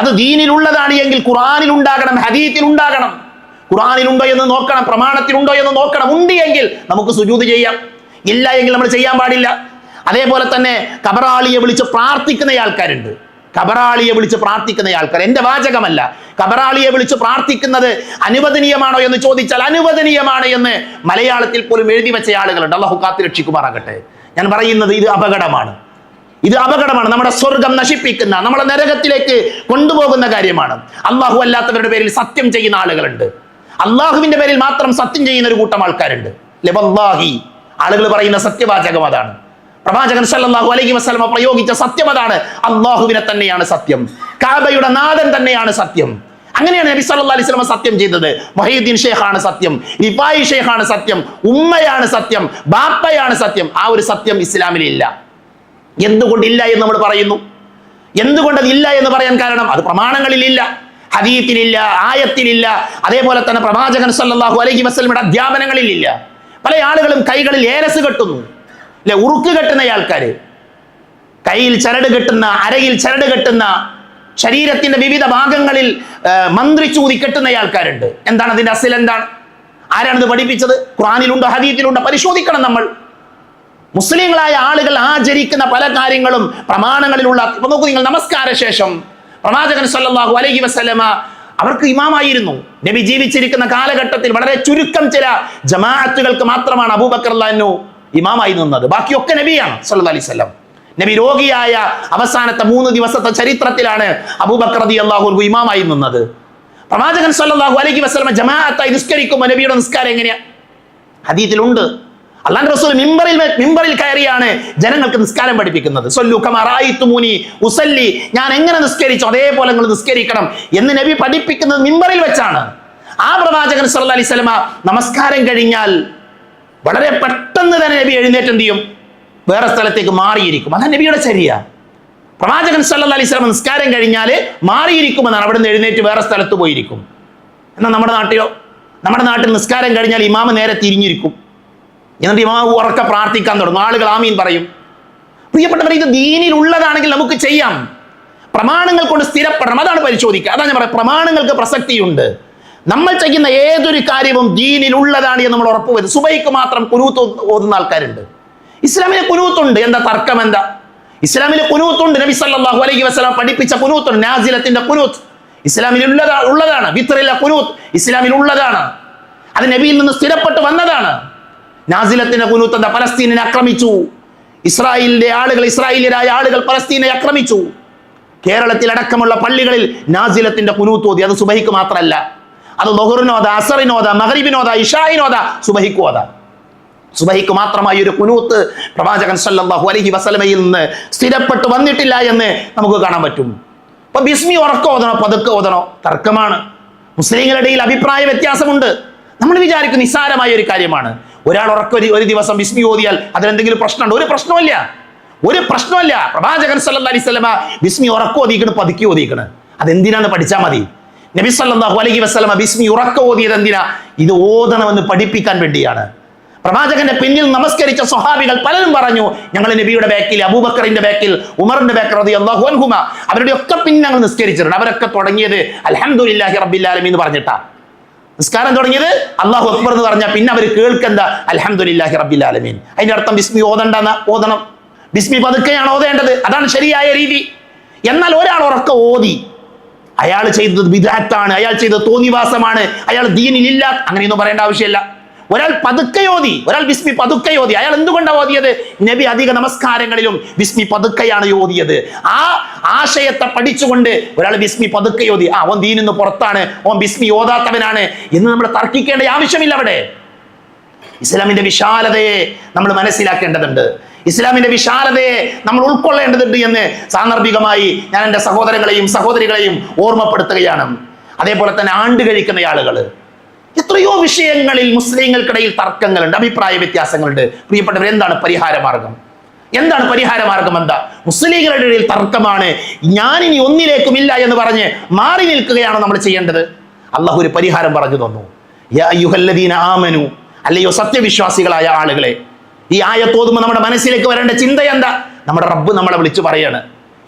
അത് ദീനിലുള്ളതാണ് എങ്കിൽ ഖുർആനിൽ ഉണ്ടാകണം, ഹദീസിൽ ഉണ്ടാകണം. ഖുർആനിലുണ്ടോ എന്ന് നോക്കണം, പ്രമാണത്തിലുണ്ടോ എന്ന് നോക്കണം. ഉണ്ട് എങ്കിൽ നമുക്ക് സുജൂദ് ചെയ്യാം, ഇല്ല എങ്കിൽ നമ്മൾ ചെയ്യാൻ പാടില്ല. അതേപോലെ തന്നെ ഖബറാളിയെ വിളിച്ച് പ്രാർത്ഥിക്കുന്ന ആൾക്കാരുണ്ട്. ഖബറാളിയെ വിളിച്ച് പ്രാർത്ഥിക്കുന്ന ആൾക്കാർ, എന്റെ വാചകമല്ല, ഖബറാളിയെ വിളിച്ച് പ്രാർത്ഥിക്കുന്നത് അനുവദനീയമാണോ എന്ന് ചോദിച്ചാൽ അനുവദനീയമാണ് എന്ന് മലയാളത്തിൽ പോലും എഴുതി വെച്ച ആളുകളുണ്ട്. അല്ലാഹു കാത്ത് രക്ഷിക്കുമാറാകട്ടെ. ഞാൻ പറയുന്നത് ഇത് അപകടമാണ്. ഇത് അപകടമാണ്. നമ്മുടെ സ്വർഗം നശിപ്പിക്കുന്ന, നമ്മളെ നരകത്തിലേക്ക് കൊണ്ടുപോകുന്ന കാര്യമാണ്. അള്ളാഹു അല്ലാത്തവരുടെ പേരിൽ സത്യം ചെയ്യുന്ന ആളുകളുണ്ട്. അള്ളാഹുവിന്റെ പേരിൽ മാത്രം സത്യം ചെയ്യുന്ന ഒരു കൂട്ടം ആൾക്കാരുണ്ട്. വല്ലാഹി, ആളുകൾ പറയുന്ന സത്യവാചകം അതാണ്. പ്രവാചകൻ സല്ലല്ലാഹു അലൈഹി വസല്ലമ പ്രയോഗിച്ച സത്യം അതാണ്. അല്ലാഹുവിനെ തന്നെയാണ് സത്യം, കഅബയുടെ നാഥൻ തന്നെയാണ് സത്യം. അങ്ങനെയാണ് നബി സല്ലല്ലാഹു അലൈഹി വസല്ലമ സത്യം ചെയ്തത്. മുഹയ്യിദ്ദീൻ ഷെയ്ഖാണ് സത്യം, റിഫായി ഷെയ്ഖാണ് സത്യം, ഉമ്മയാണ് സത്യം, ബാപ്പയാണ് സത്യം. ആ ഒരു സത്യം ഇസ്ലാമിലില്ല. എന്തുകൊണ്ടില്ല എന്ന് നമ്മൾ പറയുന്നു? എന്തുകൊണ്ടതില്ല എന്ന് പറയാൻ കാരണം അത് പ്രമാണങ്ങളിലില്ല, ഹദീത്തിലില്ല, ആയത്തിലില്ല, അതേപോലെ തന്നെ പ്രവാചകൻ സല്ലല്ലാഹു അലൈഹി വസല്ലമയുടെ അധ്യാപനങ്ങളിലില്ല. പല ആളുകളും കൈകളിൽ ഏലസ് കെട്ടുന്നു, അല്ലെ, ഉറുക്ക് കെട്ടുന്ന ആൾക്കാര്, കയ്യിൽ ചരട് കെട്ടുന്ന, അരയിൽ ചരട് കെട്ടുന്ന, ശരീരത്തിന്റെ വിവിധ ഭാഗങ്ങളിൽ മന്ത്രിച്ചൂതി കെട്ടുന്ന ആൾക്കാരുണ്ട്. എന്താണ് അതിന്റെ അസിൽ? എന്താണ്? ആരാണിത് പഠിപ്പിച്ചത്? ഖുർആനിലുണ്ടോ ഹദീത്തിലുണ്ടോ? പരിശോധിക്കണം നമ്മൾ. മുസ്ലിങ്ങളായ ആളുകൾ ആചരിക്കുന്ന പല കാര്യങ്ങളും പ്രമാണങ്ങളിലുള്ള. ഇപ്പൊ നോക്കൂ നിങ്ങൾ, നമസ്കാര ശേഷം പ്രവാചകൻ സല്ലല്ലാഹു അലൈഹി വസല്ലമ അവർക്ക് ഇമാമായിരുന്നു. നബി ജീവിച്ചിരിക്കുന്ന കാലഘട്ടത്തിൽ വളരെ ചുരുക്കം ചില ജമാഅത്തുകൾക്ക് മാത്രമാണ് അബൂബക്കർ റളിയല്ലാഹു അൻഹു ഇമാമായി നിന്നത്. ബാക്കിയൊക്കെ നബിയാണ് സല്ലല്ലാഹു അലൈഹി വസല്ലം. നബി രോഗിയായ അവസാനത്തെ 3 ദിവസത്തെ ചരിത്രത്തിലാണ് അബൂബക്കർ റളിയല്ലാഹു അൻഹു ഇമാമായി നിന്നത്. പ്രവാചകൻ സല്ലല്ലാഹു അലൈഹി വസല്ലമ ജമാഅത്തായി നിസ്കരിക്കുമ്പോൾ നബിയുടെ നിസ്കാരം എങ്ങനെയാ? ഹദീസിലുണ്ട്. അല്ലാഹുവിന്റെ റസൂൽ മിമ്പറിൽ കയറിയാണ് ജനങ്ങൾക്ക് നിസ്കാരം പഠിപ്പിക്കുന്നത്. സല്ലു കമാ റഅയ്തുമൂനി ഉസല്ലി, ഞാൻ എങ്ങനെ നിസ്കരിച്ചോ അതേപോലെ നിങ്ങൾ നിസ്കരിക്കണം എന്ന് നബി പഠിപ്പിക്കുന്നത് മിമ്പറിൽ വെച്ചാണ്. ആ പ്രവാചകൻ സല്ലല്ലാഹു അലൈഹി വസല്ലമ നമസ്കാരം കഴിഞ്ഞാൽ വളരെ പെട്ടെന്ന് തന്നെ നബി എഴുന്നേറ്റ് എന്ത് ചെയ്യും? വേറെ സ്ഥലത്തേക്ക് മാറിയിരിക്കും. അതാണ് നബിയുടെ ചര്യ. പ്രവാചകൻ സല്ലല്ലാഹു അലൈഹി വസല്ലമ നിസ്കാരം കഴിഞ്ഞാൽ മാറിയിരിക്കുമെന്നാണ്, അവിടുന്ന് എഴുന്നേറ്റ് വേറെ സ്ഥലത്ത് പോയിരിക്കും. എന്നാൽ നമ്മുടെ നാട്ടിലോ? നമ്മുടെ നാട്ടിൽ നിസ്കാരം കഴിഞ്ഞാൽ ഇമാമ് നേരെ തിരിഞ്ഞിരിക്കും, എന്നിട്ട് ഇമാമ് ഉറക്കെ പ്രാർത്ഥിക്കാൻ തുടങ്ങും, ആളുകൾ ആമീൻ പറയും. പ്രിയപ്പെട്ടവർ, ഇത് ദീനിലുള്ളതാണെങ്കിൽ നമുക്ക് ചെയ്യാം. പ്രമാണങ്ങൾ കൊണ്ട് സ്ഥിരപ്പെടണം, അതാണ് പരിശോധിക്കുക. അതാണ് ഞാൻ പറയാം, പ്രമാണങ്ങൾക്ക് പ്രസക്തിയുണ്ട്. നമ്മൾ ചെയ്യുന്ന ഏതൊരു കാര്യവും ദീനിലുള്ളതാണ് എന്ന് നമ്മൾ ഉറപ്പുവരുത്തും. സുബൈക്ക് മാത്രം കുനൂത്ത് ഓതുന്ന ആൾക്കാരുണ്ട്. ഇസ്ലാമിലെ കുനൂത്തുണ്ട്. എന്താ തർക്കം? എന്താ? ഇസ്ലാമിലെ കുനൂത്തുണ്ട്. നബി സല്ലല്ലാഹു അലൈഹി വസല്ലം പഠിപ്പിച്ച കുനൂത്തുണ്ട്. നാസിലത്തിന്റെ കുനൂത്ത് ഇസ്ലാമിൽ ഉള്ളതാണ്. വിത്റിലെ കുനൂത്ത് ഇസ്ലാമിൽ ഉള്ളതാണ്. അത് നബിയിൽ നിന്ന് സ്ഥിരപ്പെട്ട് വന്നതാണ്. നാസിലത്തിന്റെ കുനൂത്ത് എന്താ? പലസ്തീനെ ആക്രമിച്ചു, ഇസ്രായേലിയരായ ആളുകൾ പലസ്തീനെ ആക്രമിച്ചു. കേരളത്തിൽ അടക്കമുള്ള പള്ളികളിൽ നാസിലത്തിന്റെ കുനൂത്ത് ഓതി. അത് സുബഹിക്ക് മാത്രമല്ല, അത് ളുഹറിനോദ, അസറിനോദ, മഗ്രിബിനോദ, ഇശാഇനോദ, സുബഹിക്കോദ. സുബഹിക്ക് മാത്രമായി ഒരു കുനൂത്ത് പ്രവാചകൻ സല്ലല്ലാഹു അലൈഹി വസല്ലമയിൽ നിന്ന് സ്ഥിരപ്പെട്ട് വന്നിട്ടില്ല എന്ന് നമുക്ക് കാണാൻ പറ്റും. അപ്പൊ ബിസ്മി ഉറക്കം ഓതണോ പതുക്കെ ഓതണോ? തർക്കമാണ്. മുസ്ലിങ്ങളുടെ ഇടയിൽ അഭിപ്രായ വ്യത്യാസമുണ്ട്. നമ്മൾ വിചാരിക്കും നിസ്സാരമായ ഒരു കാര്യമാണ്. ഒരാൾ ഒരു ദിവസം ബിസ്മി ഓതിയാൽ അതിലെന്തെങ്കിലും പ്രശ്നമുണ്ടോ? ഒരു പ്രശ്നമില്ല, ഒരു പ്രശ്നമില്ല. പ്രവാചകൻ സല്ലല്ലാഹു അലൈഹി വസല്ലമ ബിസ്മി ഉറക്കം ഓതിക്കണം, പതുക്കി ഓതിക്കണം. അതെന്തിനാന്ന് പഠിച്ചാൽ മതി. നബി സല്ലല്ലാഹു അലൈഹി വസല്ലമ ബിസ്മി ഉറക്കം ഓതിയത് എന്തിനാ? ഇത് ഓതണമെന്ന് പഠിപ്പിക്കാൻ വേണ്ടിയാണ്. പ്രവാചകന്റെ പിന്നിൽ നമസ്കരിച്ച സ്വഹാബികൾ പലരും പറഞ്ഞു, ഞങ്ങൾ നബിയുടെ ബാക്കിൽ, അബൂബക്കറിന്റെ ബാക്കിൽ, ഉമറിന്റെ ബാക്കിൽ റളിയല്ലാഹു അൻഹുമ, അവരുടെ ഒക്കെ പിന്നിൽ ഞങ്ങൾ നിസ്കരിച്ചിട്ടുണ്ട്. അവരൊക്കെ തുടങ്ങിയത് അൽഹംദുലില്ലാഹി റബ്ബിൽ ആലമീൻ എന്ന് പറഞ്ഞിട്ടാ നിസ്കാരം തുടങ്ങിയത്. അല്ലാഹു അക്ബർ എന്ന് പറഞ്ഞാൽ പിന്നെ അവർ കേൾക്കെന്താ? അൽഹംദുലില്ലാഹി റബ്ബിൽ ആലമീൻ. അതിന്റെ അർത്ഥം ബിസ്മി ഓതണം. ബിസ്മി പതുക്കെയാണ് ഓതേണ്ടത്, അതാണ് ശരിയായ രീതി. എന്നാൽ ഒരാൾ ഉറക്കം ഓതി, അയാൾ ചെയ്തത് ബിദ്അത്താണ്, അയാൾ ചെയ്തത് തോന്നിവാസമാണ്, അയാൾ ദീനിലില്ല, അങ്ങനെയൊന്നും പറയേണ്ട ആവശ്യമില്ല. ഒരാൾ പതുക്കയോതി, ഒരാൾ ബിസ്മി പതുക്കയോതി, അയാൾ എന്തുകൊണ്ടാണ് ഓതിയത്? നബി അധിക നമസ്കാരങ്ങളിലും ബിസ്മി പതുക്കയാണ് ഓതിയത്. ആ ആശയത്തെ പഠിച്ചുകൊണ്ട് ഒരാൾ ബിസ്മി പതുക്കയോതി, ഓൻ ദീനിൽ നിന്ന് പുറത്താണ്, ഓൻ ബിസ്മി ഓതാത്തവനാണ് എന്ന് നമ്മൾ തർക്കിക്കേണ്ട ആവശ്യമില്ല. അവിടെ ഇസ്ലാമിന്റെ വിശാലതയെ നമ്മൾ മനസ്സിലാക്കേണ്ടതുണ്ട്. ഇസ്ലാമിന്റെ വിശാലതയെ നമ്മൾ ഉൾക്കൊള്ളേണ്ടതുണ്ട് എന്ന് സാന്ദർഭികമായി ഞാൻ എൻ്റെ സഹോദരങ്ങളെയും സഹോദരികളെയും ഓർമ്മപ്പെടുത്തുകയാണ്. അതേപോലെ തന്നെ ആണ്ട് കഴിക്കുന്ന ആളുകൾ, എത്രയോ വിഷയങ്ങളിൽ മുസ്ലിങ്ങൾക്കിടയിൽ തർക്കങ്ങളുണ്ട്, അഭിപ്രായ വ്യത്യാസങ്ങളുണ്ട്. പ്രിയപ്പെട്ടവർ, എന്താണ് പരിഹാരമാർഗം? എന്താണ് പരിഹാരമാർഗം? എന്താ? മുസ്ലിങ്ങളുടെ ഇടയിൽ തർക്കമാണ്, ഞാനിനി ഒന്നിലേക്കുമില്ല എന്ന് പറഞ്ഞ് മാറി നിൽക്കുകയാണ് നമ്മൾ ചെയ്യേണ്ടത്. അള്ളാഹു ഒരു പരിഹാരം പറഞ്ഞു തന്നു. യാ അയ്യുഹല്ലദീന ആമനു, അല്ലയോ സത്യവിശ്വാസികളായ ആളുകളെ. ഈ ആയത്ത് ഓതുമ്പോൾ നമ്മുടെ മനസ്സിലേക്ക് വരേണ്ട ചിന്ത എന്താ? നമ്മുടെ റബ്ബ് നമ്മളെ വിളിച്ചു പറയാണ്.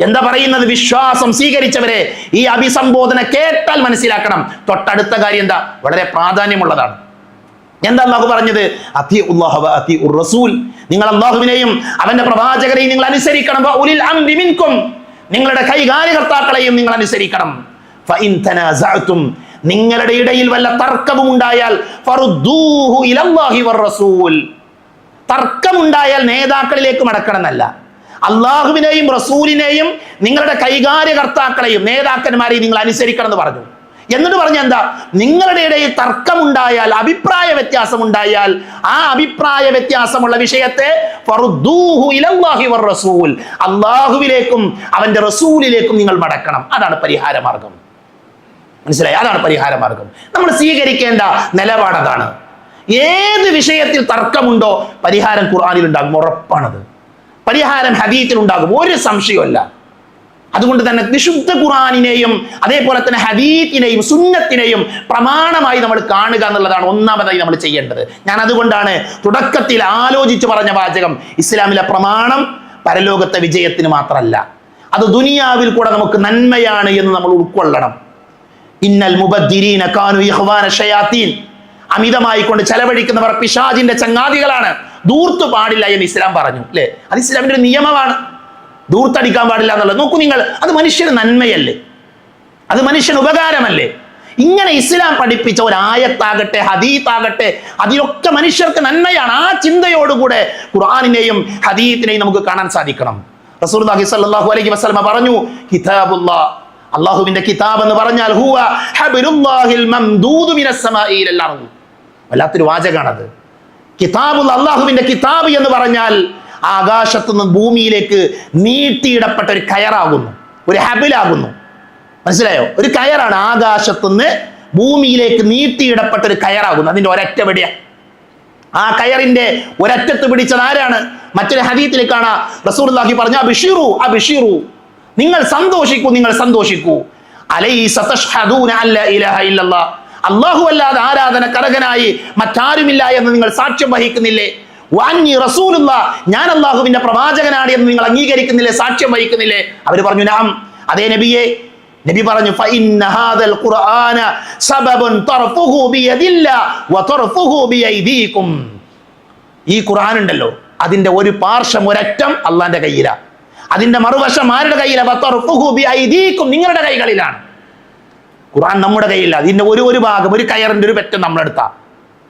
എന്താ പറയുന്നത്? വിശ്വാസം സ്വീകരിച്ചവരെ ഈ അഭിസംബോധന കേട്ടാൽ മനസ്സിലാക്കണം. തൊട്ടടുത്ത കാര്യം എന്താ? വളരെ പ്രാധാന്യമുള്ളതാണ്. എന്താ അല്ലാഹു പറഞ്ഞത്? അത്തിഉല്ലാഹ വ അത്തിഉർ റസൂൽ, നിങ്ങൾ അല്ലാഹുവിനെയും അവന്റെ പ്രവാചകരെയും നിങ്ങൾ അനുസരിക്കണം. ഉലിൽ അംരി മിൻകും, നിങ്ങളുടെ കൈകാര്യകർത്താക്കളെയും നിങ്ങൾ അനുസരിക്കണം. ഫഇൻ തനാസഅതും, നിങ്ങളുടെ ഇടയിൽ വല്ല തർക്കവും ഉണ്ടായാൽ ഫറുദ്ദൂഹു ഇലല്ലാഹി വർ റസൂൽ, തർക്കമുണ്ടായാൽ നേതാക്കളിലേക്ക് മടക്കണമെന്നല്ല, അള്ളാഹുവിനെയും റസൂലിനെയും നിങ്ങളുടെ കൈകാര്യകർത്താക്കളെയും നേതാക്കന്മാരെയും നിങ്ങൾ അനുസരിക്കണം എന്ന് പറഞ്ഞു. എന്നിട്ട് പറഞ്ഞ എന്താ, നിങ്ങളുടെ ഇടയിൽ തർക്കമുണ്ടായാൽ, അഭിപ്രായ വ്യത്യാസമുണ്ടായാൽ, ആ അഭിപ്രായ വ്യത്യാസമുള്ള വിഷയത്തെ ഫറുദ്ദൂഹു ഇലല്ലാഹി വറസൂൽ, അല്ലാഹുവിലേക്കും അവന്റെ റസൂലിലേക്കും നിങ്ങൾ മടക്കണം. അതാണ് പരിഹാര മാർഗം. മനസ്സിലായി? അതാണ് പരിഹാര മാർഗം. നമ്മൾ സ്വീകരിക്കേണ്ട നിലപാട് അതാണ്. ഏത് വിഷയത്തിൽ തർക്കമുണ്ടോ പരിഹാരം ഖുർആനിൽ ഉണ്ടാകും, ഉറപ്പാണത്. പരിഹാരം ഹദീസിൽ ഉണ്ടാകും, ഒരു സംശയമല്ല. അതുകൊണ്ട് തന്നെ വിശുദ്ധ ഖുർആനിനെയും അതേപോലെ തന്നെ ഹദീസിനെയും സുന്നത്തിനെയും പ്രമാണമായി നമ്മൾ കാണുക എന്നുള്ളതാണ് ഒന്നാമതായി നമ്മൾ ചെയ്യേണ്ടത്. ഞാൻ അതുകൊണ്ടാണ് തുടക്കത്തിൽ ആലോചിച്ച് പറഞ്ഞ വാചകം, ഇസ്ലാമിലെ പ്രമാണം പരലോകത്തെ വിജയത്തിന് മാത്രമല്ല, അത് ദുനിയാവിൽ കൂടെ നമുക്ക് നന്മയാണ് എന്ന് നമ്മൾ ഉൾക്കൊള്ളണം. ഇന്നൽ മുബദ്ദിരീന കാനു ഇഖ്വാന ശയാത്തീൻ, അമിതമായി കൊണ്ട് ചെലവഴിക്കുന്നവർ പിശാചിന്റെ ചങ്ങാതികളാണ്, ധൂർത്ത് പാടില്ല എന്ന് ഇസ്ലാം പറഞ്ഞു. അല്ലേ? അത് ഇസ്ലാമിന്റെ ഒരു നിയമമാണ്, ധൂർത്തടിക്കാൻ പാടില്ല എന്നുള്ളത്. നോക്കൂ നിങ്ങൾ, അത് മനുഷ്യന് നന്മയല്ലേ, അത് മനുഷ്യന് ഉപകാരമല്ലേ? ഇങ്ങനെ ഇസ്ലാം പഠിപ്പിച്ച ഒരു ആയത്താകട്ടെ ഹദീത്താകട്ടെ അതിലൊക്കെ മനുഷ്യർക്ക് നന്മയാണ്. ആ ചിന്തയോടുകൂടെ ഖുർആനിനെയും ഹദീത്തിനെയും നമുക്ക് കാണാൻ സാധിക്കണം. റസൂലുള്ളാഹി സ്വല്ലല്ലാഹു അലൈഹി വസല്ലം പറഞ്ഞു, കിതാബുല്ലാഹ്, അല്ലാഹുവിന്റെ കിതാബ് എന്ന് പറഞ്ഞാൽ ഹുവ ഹബ്ലുല്ലാഹിൽ മംദൂദു മിനസ് സമാഇ ഇലൽ അർദ്. വല്ലാത്തൊരു വാചകമാണത്. കിതാബുൽ, അല്ലാഹുവിന്റെ കിതാബ് എന്ന് പറഞ്ഞാൽ ആകാശത്തു നിന്ന് ഭൂമിയിലേക്ക് നീട്ടിയിടപ്പെട്ട ഒരു കയറാകുന്നു, ഒരു ഹബിലാകുന്നു. മനസ്സിലായോ? ഒരു കയറാണ്, ആകാശത്തുനിന്ന് ഭൂമിയിലേക്ക് നീട്ടിയിടപ്പെട്ട ഒരു കയറാകുന്നു. അതിന്റെ ഒരറ്റ എവിടെയാ? ആ കയറിന്റെ ഒരറ്റത്ത് പിടിച്ചത് ആരാണ്? മറ്റൊരു ഹദീസിൽ കാണാം റസൂലുള്ളാഹി പറഞ്ഞു, അബ്ശിറു അബ്ശിറു, നിങ്ങൾ സന്തോഷിക്കൂ, നിങ്ങൾ സന്തോഷിക്കൂ. അലൈസ തഷ്ഹദൂന അല്ലാ ഇലാഹ ഇല്ലല്ലാഹ്, അല്ലാഹു അല്ലാതെ ആരാധനക്കർഹനായി മറ്റാരുമില്ല എന്ന് നിങ്ങൾ സാക്ഷ്യം വഹിക്കുന്നില്ലേ? വഅന്നി റസൂലുള്ളാഹ്, ഞാൻ അല്ലാഹുവിന്റെ പ്രവാചകനാണ് എന്ന് നിങ്ങൾ അംഗീകരിക്കുന്നില്ലേ, സാക്ഷ്യം വഹിക്കുന്നില്ലേ? അവർ പറഞ്ഞു നഅം, അതേ നബിയെ. നബി പറഞ്ഞു ഫഇന്ന ഹാദൽ ഖുർആന സബബുൻ തർഫുഹു ബിയദില്ലാഹ് വതർഫുഹു ബിയൈദീകും. ഈ ഖുർആൻ ഉണ്ടല്ലോ, അതിന്റെ ഒരു പാർശ്വം, ഒരറ്റം അള്ളാന്റെ കയ്യിലാണ്, അതിന്റെ മറുവശം ആരുടെ കയ്യിലാണ്? വതർഫുഹു ബിയൈദീകും, നിങ്ങളുടെ കൈകളിലാണ്. ഖുർആൻ നമ്മുടെ കയ്യില്ല. അതിന്റെ ഒരു ഭാഗം, ഒരു കയറിന്റെ ഒരു പെറ്റം നമ്മളെടുത്താ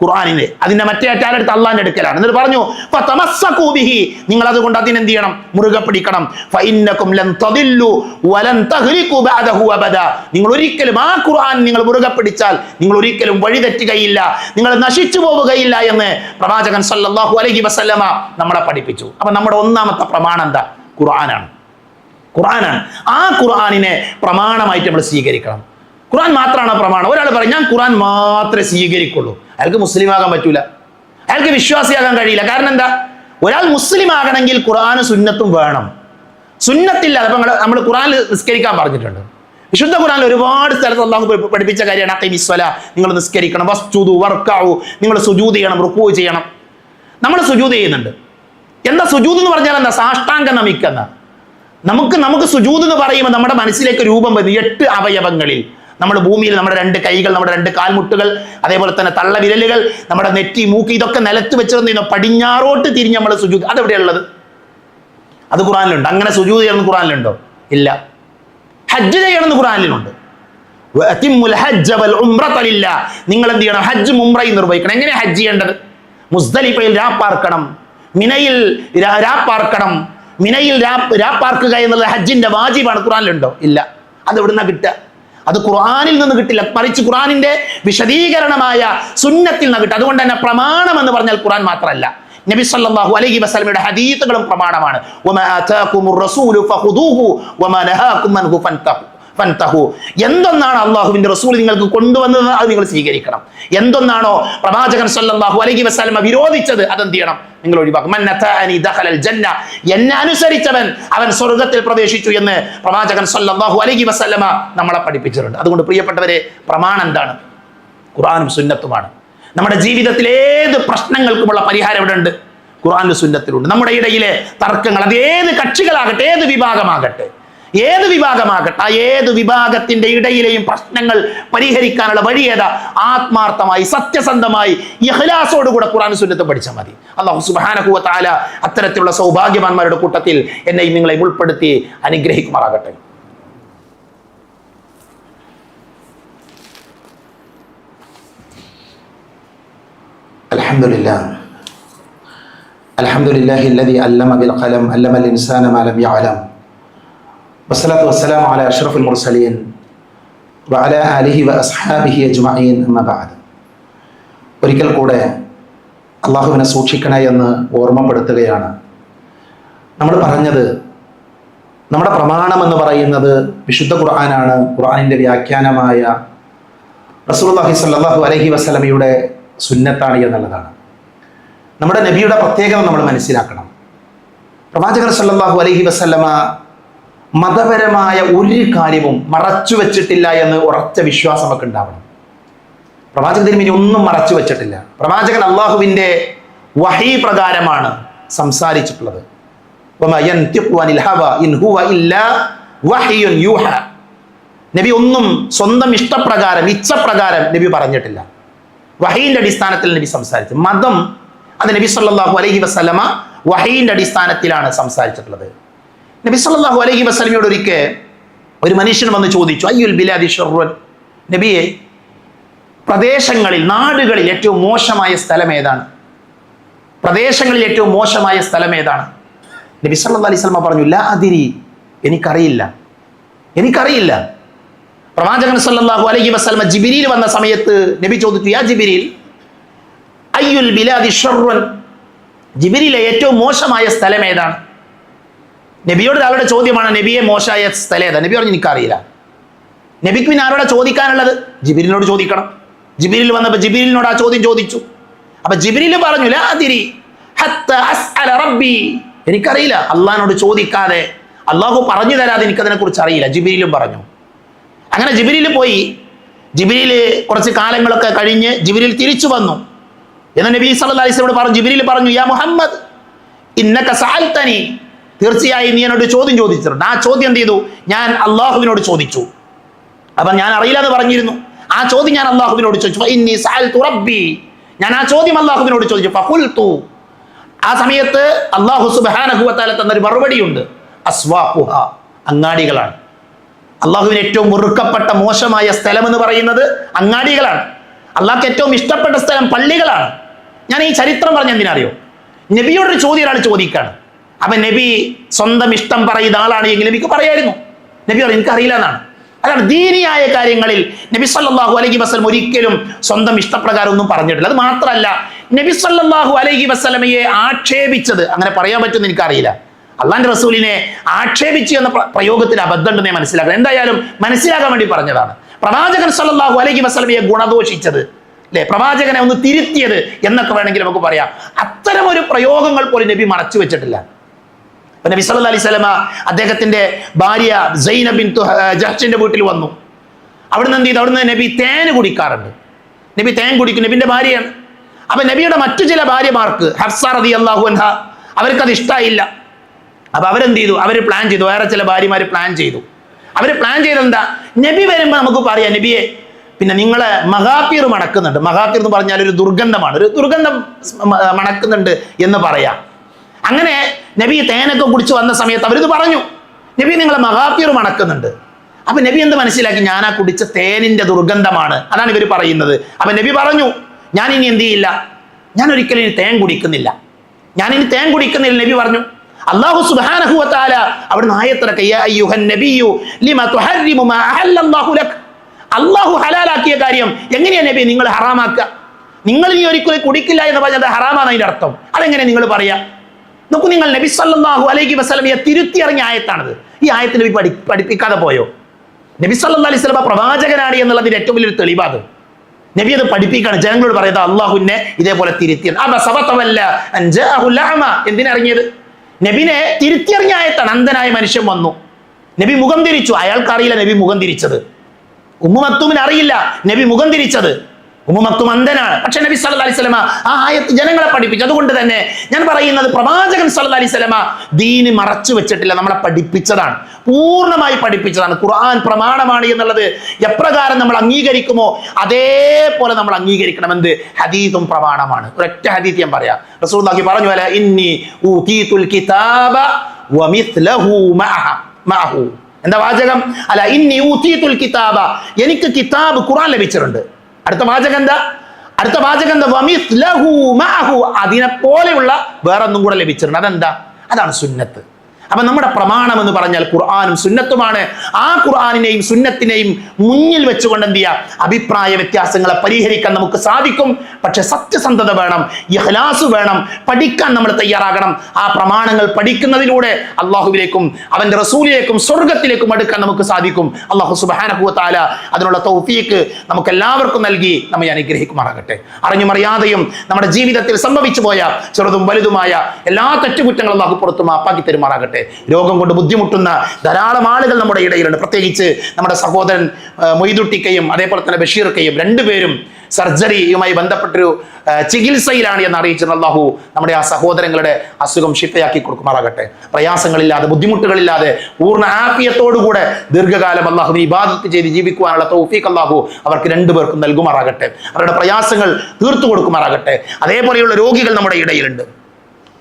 ഖുർആനിനെ, അതിന്റെ മറ്റേ അറ്റാലെടുത്ത് അള്ളാന്റെ അടുക്കലാണ്. എന്നിട്ട് പറഞ്ഞു ഫതമസ്സകൂ ബിഹി, നിങ്ങൾ അതുകൊണ്ട് അതിനെന്ത് ചെയ്യണം? മുറുകെ പിടിക്കണം. ഫഇന്നകും ലൻ തദില്ലു വലൻ തഹ്ലികു ബഅദഹു അബദാ, നിങ്ങൾ ഒരിക്കലും ആ ഖുർആൻ നിങ്ങൾ മുറുകെ പിടിച്ചാൽ നിങ്ങൾ ഒരിക്കലും വഴിതെറ്റുകയില്ല, നിങ്ങൾ നശിച്ചു പോവുകയില്ല എന്ന് പ്രവാചകൻ സല്ലല്ലാഹു അലൈഹി വസല്ലമ നമ്മളെ പഠിപ്പിച്ചു. അപ്പൊ നമ്മുടെ ഒന്നാമത്തെ പ്രമാണം എന്താ? ഖുർആനാണ്. ഖുർആനാണ്. ആ ഖുർആനിനെ പ്രമാണമായിട്ട് നമ്മൾ സ്വീകരിക്കണം. ഖുർആൻ മാത്രമാണ് പ്രമാണം. ഒരാൾ പറയും ഞാൻ ഖുർആൻ മാത്രമേ സ്വീകരിക്കുള്ളൂ, അയാൾക്ക് മുസ്ലിം ആകാൻ പറ്റൂല, അയാൾക്ക് വിശ്വാസിയാകാൻ കഴിയില്ല. കാരണം എന്താ? ഒരാൾ മുസ്ലിം ആകണമെങ്കിൽ ഖുർആനും സുന്നത്തും വേണം. സുന്നത്തില്ല. അപ്പൊ നമ്മൾ ഖുർആനിൽ നിസ്കരിക്കാൻ പറഞ്ഞിട്ടുണ്ട്. വിശുദ്ധ ഖുർആനിൽ ഒരുപാട് സ്ഥലത്ത് അല്ലാഹു പഠിപ്പിച്ച കാര്യമാണ് അഖീമിസ്സലാ, നിങ്ങൾ നിസ്കരിക്കണം, വസ്ജുദു വർക്കഉ, നിങ്ങൾ സുജൂദ് ചെയ്യണം, റുക്കൂ ചെയ്യണം. നമ്മൾ സുജൂദ് ചെയ്യുന്നുണ്ട്. എന്താ സുജൂദ് എന്ന് പറഞ്ഞാൽ? എന്താ? സാഷ്ടാംഗം നമിക്കുന്ന. നമുക്ക് സുജൂദ് എന്ന് പറയുമ്പോൾ നമ്മുടെ മനസ്സിലേക്ക് രൂപം വരുന്നു 8 അവയവങ്ങളിൽ. നമ്മുടെ ഭൂമിയിൽ നമ്മുടെ 2 കൈകൾ, നമ്മുടെ 2 കാൽമുട്ടുകൾ, അതേപോലെ തന്നെ തള്ളവിരലുകൾ, നമ്മുടെ നെറ്റി, മൂക്ക്, ഇതൊക്കെ നിലത്ത് വെച്ചിരുന്ന പടിഞ്ഞാറോട്ട് തിരിഞ്ഞ് നമ്മൾ സുജൂദ്. അതെവിടെയുള്ളത്? അത് ഖുർആനിലുണ്ട്. അങ്ങനെ സുജൂദ് ചെയ്യണമെന്ന് ഖുർആനിലുണ്ടോ? ഇല്ല. ഹജ്ജ് ചെയ്യണമെന്ന് ഖുർആനിലുണ്ട്. നിങ്ങൾ എന്ത് ചെയ്യണം? ഹജ്ജ് ഉംറയും നിർവഹിക്കണം. എങ്ങനെ ഹജ്ജ് ചെയ്യേണ്ടത്? മുസ്ദലിഫയിൽ രാപ്പാർക്കണം, മിനയിൽ രാപ്പാർക്കണം. മിനയിൽ രാപ്പാർക്കുക എന്നുള്ളത് ഹജ്ജിന്റെ വാജിബാണ്. ഖുർആനിലുണ്ടോ? ഇല്ല. അത് എവിടുന്നാ കിട്ടുക? അത് ഖുർആനിൽ നിന്ന് കിട്ടില്ല, മറിച്ച് ഖുർആനിന്റെ വിശദീകരണമായ സുന്നത്തിൽ നിന്ന് കിട്ടുക. അതുകൊണ്ട് തന്നെ പ്രമാണം എന്ന് പറഞ്ഞാൽ ഖുർആൻ മാത്രമല്ല, നബി സല്ലല്ലാഹു അലൈഹി വസല്ലമയുടെ ഹദീസുകളും പ്രമാണമാണ്. വമാ ആതാകുമുർ റസൂലു ഫഖുദൂഹു വമാ നഹാകും അൻഹു ഫൻതഹു. എന്തൊന്നാണ് അല്ലാഹുവിന്റെ റസൂൽ നിങ്ങൾക്ക് കൊണ്ടുവന്നത് അത് നിങ്ങൾ സ്വീകരിക്കണം. എന്തൊന്നാണോ പ്രവാചകൻ സല്ലല്ലാഹു അലൈഹി വസല്ലമ വിരോധിച്ചത് അതെന്ത് ചെയ്യണം? നിങ്ങൾ ഒഴിവാക്കും. മൻ അതാഅനി ദഖലൽ ജന്ന, എന്നെ അനുസരിച്ചവൻ അവൻ സ്വർഗ്ഗത്തിൽ പ്രവേശിച്ചു എന്ന് പ്രവാചകൻ സല്ലല്ലാഹു അലൈഹി വസല്ലമ നമ്മളെ പഠിപ്പിച്ചിട്ടുണ്ട്. അതുകൊണ്ട് പ്രിയപ്പെട്ടവരെ, പ്രമാണം എന്താണ്? ഖുർആനും സുന്നത്തുമാണ്. നമ്മുടെ ജീവിതത്തിൽ ഏത് പ്രശ്നങ്ങൾക്കുമുള്ള പരിഹാരം ഇവിടെ ഉണ്ട്, ഖുർആനും സുന്നത്തിലുണ്ട്. നമ്മുടെ ഇടയിലെ തർക്കങ്ങൾ, അത് ഏത് കക്ഷികളാകട്ടെ, ഏത് വിഭാഗമാകട്ടെ, ആ ഏത് വിഭാഗത്തിന്റെ ഇടയിലെയും പ്രശ്നങ്ങൾ പരിഹരിക്കാനുള്ള വഴി ഏതാ? ആത്മാർത്ഥമായി, സത്യസന്ധമായി, ഇഖ്ലാസോടുകൂടെ ഖുർആനും സുന്നത്തും പഠിച്ചാൽ മതി. അല്ലാഹു സുബ്ഹാനഹു വ തആല അത്തരത്തിലുള്ള സൗഭാഗ്യവാന്മാരുടെ കൂട്ടത്തിൽ എന്നെയും നിങ്ങളെയും ഉൾപ്പെടുത്തി അനുഗ്രഹിക്കുമാറാകട്ടെ. അൽഹംദുലില്ലാഹി അല്ലദീ അല്ലമ ബിൽ ഖലം അല്ലമൽ ഇൻസാന മാ ലം യഅലം വസ്സലാത്തു വസ്സലാമു അലാ അഷ്റഫിൽ മുർസലീൻ വഅലാ ആലിഹി വഅസ്ഹാബിഹി അജ്മഈൻ അമ്മാ ബഅദ്. ഒരിക്കൽ കൂടെ അള്ളാഹുവിനെ സൂക്ഷിക്കണേ എന്ന് ഓർമ്മപ്പെടുത്തുകയാണ്. നമ്മൾ പറഞ്ഞത് നമ്മുടെ പ്രമാണം എന്ന് പറയുന്നത് വിശുദ്ധ ഖുർആനാണ്. ഖുർആനിൻ്റെ വ്യാഖ്യാനമായ റസൂലുള്ളാഹി സ്വല്ലല്ലാഹു അലൈഹി വസല്ലമയുടെ സുന്നത്താണ് എന്നുള്ളതാണ്. നമ്മുടെ നബിയുടെ പ്രത്യേകത നമ്മൾ മനസ്സിലാക്കണം. പ്രവാചകർ സ്വല്ലല്ലാഹു അലൈഹി വസല്ലമ മതപരമായ ഒരു കാര്യവും മറച്ചു വെച്ചിട്ടില്ല എന്ന് ഉറച്ച വിശ്വാസമൊക്കെ ഉണ്ടാവണം. പ്രവാചകൻ തിരുമേനി ഒന്നും മറച്ചു വെച്ചിട്ടില്ല. പ്രവാചകൻ അള്ളാഹുവിൻ്റെ വഹീ പ്രകാരമാണ് സംസാരിച്ചിട്ടുള്ളത്. നബി ഒന്നും സ്വന്തം ഇഷ്ടപ്രകാരം ഇച്ഛപ്രകാരം നബി പറഞ്ഞിട്ടില്ല. വഹീന്റെ അടിസ്ഥാനത്തിൽ നബി സംസാരിച്ചു. മതം അത് നബി സല്ലല്ലാഹു അലൈഹി വസല്ലമ വഹീന്റെ അടിസ്ഥാനത്തിലാണ് സംസാരിച്ചിട്ടുള്ളത്. നബി സല്ലല്ലാഹു അലൈഹി വസല്ലമയോട് ഒരിക്കൽ ഒരു മനുഷ്യൻ വന്ന് ചോദിച്ചു, അയ്യുൽ ബിലാദി ശർറുൻ, നബിയെ പ്രദേശങ്ങളിൽ നാടുകളിൽ ഏറ്റവും മോശമായ സ്ഥലം ഏതാണ്? പ്രദേശങ്ങളിൽ ഏറ്റവും മോശമായ സ്ഥലം ഏതാണ്? നബി സല്ലല്ലാഹു അലൈഹി വസല്ലമ പറഞ്ഞു, ലാ അദിരി, എനിക്കറിയില്ല. പ്രവാചകൻ സല്ലല്ലാഹു അലൈഹി വസല്ലമ ജിബ്രീൽ വന്ന സമയത്ത് നബി ചോദിച്ചു, യാ ജിബ്രീൽ അയ്യുൽ ബിലാദി ശർറുൻ, ജിബ്രീലെ ഏറ്റവും മോശമായ സ്ഥലം ഏതാണ്? നബിയോട് അവരുടെ ചോദ്യമാണ്, നബിയെ മോശമായ സ്ഥലം ഏതാണ്? നബി പറഞ്ഞു, എനിക്കറിയില്ല. നബിക്ക് പിന്നെ ആരോടെ ചോദിക്കാനുള്ളത്? ജിബ്രീലിനോട് ചോദിക്കണം. ജിബ്രീൽ വന്നപ്പോൾ ജിബ്രീലിനോട് ആ ചോദ്യം ചോദിച്ചു. അപ്പൊ ജിബ്രീൽ പറഞ്ഞു, ലാ അദ്രി ഹത്താ അസ്അല റബ്ബി, എനിക്കറിയില്ല. അള്ളാഹിനോട് ചോദിക്കാതെ, അള്ളാഹു പറഞ്ഞു തരാതെ എനിക്കതിനെ കുറിച്ച് അറിയില്ല. ജിബ്രീലും പറഞ്ഞു. അങ്ങനെ ജിബ്രീൽ പോയി. ജിബ്രീൽ കുറച്ച് കാലങ്ങളൊക്കെ കഴിഞ്ഞ് ജിബ്രീൽ തിരിച്ചു വന്നു. എന്നാൽ നബി സല്ലല്ലാഹു അലൈഹി വസല്ലം പറഞ്ഞു, ജിബ്രീൽ പറഞ്ഞു, യാ മുഹമ്മദ് ഇന്നക സഅൽതനി, തീർച്ചയായും നീ എന്നോട് ചോദ്യം ചോദിച്ചിട്ടുണ്ട്. ആ ചോദ്യം എന്ത് ചെയ്തു? ഞാൻ അള്ളാഹുവിനോട് ചോദിച്ചു. അപ്പൊ ഞാൻ അറിയില്ല എന്ന് പറഞ്ഞിരുന്നു. ആ ചോദ്യം ഞാൻ അള്ളാഹുവിനോട് ചോദിച്ചു. ഇന്നി സഅൽതു റബ്ബി, ഞാൻ ആ ചോദ്യം അള്ളാഹുവിനോട് ചോദിച്ചു. ഫഖുൽതു, ആ സമയത്ത് അള്ളാഹു സുബ്ഹാനഹു വ തആല തന്നൊരു മറുപടിയുണ്ട്. അസ്വാഖുഹ, അങ്ങാടികളാണ്. അള്ളാഹുവിന് ഏറ്റവും വെറുക്കപ്പെട്ട മോശമായ സ്ഥലം എന്ന് പറയുന്നത് അങ്ങാടികളാണ്. അള്ളാഹ്ക്ക് ഏറ്റവും ഇഷ്ടപ്പെട്ട സ്ഥലം പള്ളികളാണ്. ഞാൻ ഈ ചരിത്രം പറഞ്ഞ എന്തിനറിയോ? നബിയോടൊരു ചോദ്യം ഒരാൾ ചോദിക്കാണ്. അപ്പൊ നബി സ്വന്തം ഇഷ്ടം പറയുന്ന ആളാണ് എങ്കിൽ നബിക്ക് പറയായിരുന്നു. നബി പറഞ്ഞു, എനിക്കറിയില്ല എന്നാണ്. അതാണ് ദീനിയായ കാര്യങ്ങളിൽ നബി സല്ലല്ലാഹു അലൈഹി വസല്ലം ഒരിക്കലും സ്വന്തം ഇഷ്ടപ്രകാരം ഒന്നും പറഞ്ഞിട്ടില്ല. അത് മാത്രമല്ല, നബി സല്ലല്ലാഹു അലൈഹി വസല്ലമയെ ആക്ഷേപിച്ചത്, അങ്ങനെ പറയാൻ പറ്റുമെന്ന് എനിക്കറിയില്ല, അള്ളാന്റെ റസൂലിനെ ആക്ഷേപിച്ചു എന്ന പ്രയോഗത്തിൽ അബദ്ധമുണ്ടെന്ന് ഞാൻ മനസ്സിലാക്കണം. എന്തായാലും മനസ്സിലാക്കാൻ വേണ്ടി പറഞ്ഞതാണ്. പ്രവാചകൻ സല്ലല്ലാഹു അലൈഹി വസല്ലമയെ ഗുണദോഷിച്ചത്, അല്ലെ, പ്രവാചകനെ ഒന്ന് തിരുത്തിയത് എന്നൊക്കെ വേണമെങ്കിൽ നമുക്ക് പറയാം. അത്തരം ഒരു പ്രയോഗങ്ങൾ പോലും നബി മറച്ചു വെച്ചിട്ടില്ല. നബി സല്ലല്ലാഹു അലൈഹി വസല്ലമ അദ്ദേഹത്തിന്റെ ഭാര്യ സൈനബ് ബിൻതു ജഹ്ഷിന്റെ വീട്ടിൽ വന്നു. അവിടുന്ന് എന്ത് ചെയ്തു? അവിടുന്ന് നബി തേൻ കുടിക്കാറുണ്ട്. നബി തേൻ കുടിക്കും, നബിന്റെ ഭാര്യയാണ്. അപ്പൊ നബിയുടെ മറ്റു ചില ഭാര്യമാർക്ക്, ഹഫ്സ റളിയല്ലാഹു അൻഹ, അവർക്കത് ഇഷ്ടമായില്ല. അപ്പൊ അവരെന്ത് ചെയ്തു? അവർ പ്ലാൻ ചെയ്തു, വേറെ ചില ഭാര്യമാർ പ്ലാൻ ചെയ്തു. അവർ പ്ലാൻ ചെയ്തെന്താ? നബി വരുമ്പോൾ നമുക്ക് പറയാം, നബിയെ പിന്നെ നിങ്ങളെ മഹാപീർ മണക്കുന്നുണ്ട്. മഹാപീർ എന്ന് പറഞ്ഞാൽ ഒരു ദുർഗന്ധമാണ്, ഒരു ദുർഗന്ധം മണക്കുന്നുണ്ട് എന്ന് പറയാം. അങ്ങനെ നബി തേനൊക്കെ കുടിച്ച് വന്ന സമയത്ത് അവരിത് പറഞ്ഞു, നബി നിങ്ങളെ മഹാപീർ മണക്കുന്നുണ്ട്. അപ്പൊ നബി എന്ത് മനസ്സിലാക്കി? ഞാൻ ആ കുടിച്ച തേനിന്റെ ദുർഗന്ധമാണ്, അതാണ് ഇവർ പറയുന്നത്. അപ്പൊ നബി പറഞ്ഞു, ഞാൻ ഇനി എന്ത് ചെയ്യില്ല, ഞാൻ ഒരിക്കലും ഇനി തേൻ കുടിക്കുന്നില്ല. നബി പറഞ്ഞു. അല്ലാഹു സുബ്ഹാനഹു വ തആല അവിടുന്ന് ആയത്തിറക്കി, യാ അയ്യുഹൻ നബിയ്യു ലിമ തുഹർരിമു മാ അഹല്ലല്ലാഹു ലക്, അല്ലാഹു ഹലാലാക്കിയ കാര്യം എങ്ങനെയാ നബി നിങ്ങൾ ഹറാമാക്കുക? നിങ്ങൾ ഇനി ഒരിക്കലും കുടിക്കില്ല എന്ന് പറഞ്ഞത് ഹറാമാണ് അതിന്റെ അർത്ഥം. അതെങ്ങനെ നിങ്ങൾ പറയാ? നോക്കൂ, നിങ്ങൾ നബി സല്ലല്ലാഹു അലൈഹി വസല്ലമയെ തിരുത്തി ഇറങ്ങിയ ആയത്താണത്. ഈ ആയത്ത് നബി പഠിപ്പിക്കാതെ പോയോ? നബി സല്ലല്ലാഹു അലൈഹി വസല്ലമ പ്രവാചകനാണ് എന്നുള്ളതിന്റെ ഏറ്റവും വലിയൊരു തെളിവാണ്. നബി അത് പഠിപ്പിക്കാണ്, ജനങ്ങളോട് പറയുന്നത് അള്ളാഹുവിനെ ഇതേപോലെ തിരുത്തിയത്. എന്തിനിറങ്ങിയത്? നബിനെ തിരുത്തിയിറങ്ങിയ ആയത്താണ്. അന്ധനായ മനുഷ്യൻ വന്നു, നബി മുഖം തിരിച്ചു. അയാൾക്ക് അറിയില്ല നബി മുഖം തിരിച്ചത്. ഉമ്മു മക്തൂമിന് അറിയില്ല നബി മുഖം തിരിച്ചത്. ഉമ്മു മക്തൂം അന്ധനാണ്. പക്ഷെ നബി സല്ലല്ലാഹു അലൈഹി വസല്ലമ ആ ആയത്ത് ജനങ്ങളെ പഠിപ്പിച്ചു. അതുകൊണ്ട് തന്നെ ഞാൻ പറയുന്നത്, പ്രവാചകൻ സല്ലല്ലാഹു അലൈഹി വസല്ലമ ദീന് മറച്ചു വെച്ചിട്ടില്ല, നമ്മളെ പഠിപ്പിച്ചതാണ്, പൂർണ്ണമായി പഠിപ്പിച്ചതാണ്. ഖുർആൻ പ്രമാണമാണ് എന്നുള്ളത് എപ്രകാരം നമ്മൾ അംഗീകരിക്കുമോ അതേപോലെ നമ്മൾ അംഗീകരിക്കണം. എന്ത്? ഹദീസും പ്രമാണമാണ്. ഒരൊറ്റ ഹദീസ് ഞാൻ പറയാം. റസൂലുള്ളാഹി പറഞ്ഞു, അല ഇന്നി ഊതീതുൽ കിതാബ വമിത്ലഹു മഅഹു. എന്താ വാചകം? അല ഇന്നി ഊതീതുൽ കിതാബ, എനിക്ക് കിതാബ് ഖുർആൻ ലഭിച്ചിട്ടുണ്ട്. അടുത്ത വാചകം എന്താ? വമിത്ലഹു മഅഹു, അതിനെ പോലെയുള്ള വേറെ ഒന്നും കൂടെ ലഭിച്ചിട്ടുണ്ട്. അതെന്താ? അതാണ് സുന്നത്ത്. അപ്പൊ നമ്മുടെ പ്രമാണം എന്ന് പറഞ്ഞാൽ ഖുർആനും സുന്നത്തുമാണ്. ആ ഖുർആനിനെയും സുന്നത്തിനെയും മുന്നിൽ വെച്ചുകൊണ്ട് എന്ത് ചെയ്യുക, അഭിപ്രായ വ്യത്യാസങ്ങളെ പരിഹരിക്കാൻ നമുക്ക് സാധിക്കും. പക്ഷെ സത്യസന്ധത വേണം, ഇഖ്ലാസ് വേണം, പഠിക്കാൻ നമ്മൾ തയ്യാറാകണം. ആ പ്രമാണങ്ങൾ പഠിക്കുന്നതിലൂടെ അള്ളാഹുവിലേക്കും അവന്റെ റസൂലിലേക്കും സ്വർഗത്തിലേക്കും അടുക്കാൻ നമുക്ക് സാധിക്കും. അള്ളാഹു സുബ്ഹാനഹു വ തആല അതിനുള്ള തൗഫീഖ് നമുക്ക് എല്ലാവർക്കും നൽകി നമ്മെ അനുഗ്രഹിക്കുമാറാകട്ടെ. അറിഞ്ഞും അറിയാതെയും നമ്മുടെ ജീവിതത്തിൽ സംഭവിച്ചു പോയ ചെറുതും വലുതുമായ എല്ലാ തെറ്റുകുറ്റങ്ങളും അള്ളാഹു പുറത്തു മാപ്പാക്കി തരുമാറാകട്ടെ. രോഗം കൊണ്ട് ബുദ്ധിമുട്ടുന്ന ധാരാളം ആളുകൾ നമ്മുടെ ഇടയിലുണ്ട്. പ്രത്യേകിച്ച് നമ്മുടെ സഹോദരൻ മൊയ്തുട്ടിക്കയും അതേപോലെ തന്നെ ബഷീർക്കയും രണ്ടുപേരും സർജറിയുമായി ബന്ധപ്പെട്ടൊരു ചികിത്സയിലാണ് എന്ന് അറിയിച്ചിരുന്ന അല്ലാഹു നമ്മുടെ ആ സഹോദരങ്ങളുടെ അസുഖം ശിഫയാക്കി കൊടുക്കുമാറാകട്ടെ. പ്രയാസങ്ങളില്ലാതെ ബുദ്ധിമുട്ടുകളില്ലാതെ പൂർണ്ണ ആഫിയത്തോടുകൂടെ ദീർഘകാലം അല്ലാഹു ഇബാദത്ത് ചെയ്ത് ജീവിക്കുവാനുള്ള തൗഫീഖ് അല്ലാഹു അവർക്ക് രണ്ടുപേർക്കും നൽകുമാറാകട്ടെ. അവരുടെ പ്രയാസങ്ങൾ തീർത്തു കൊടുക്കുമാറാകട്ടെ. അതേപോലെയുള്ള രോഗികൾ നമ്മുടെ ഇടയിലുണ്ട്,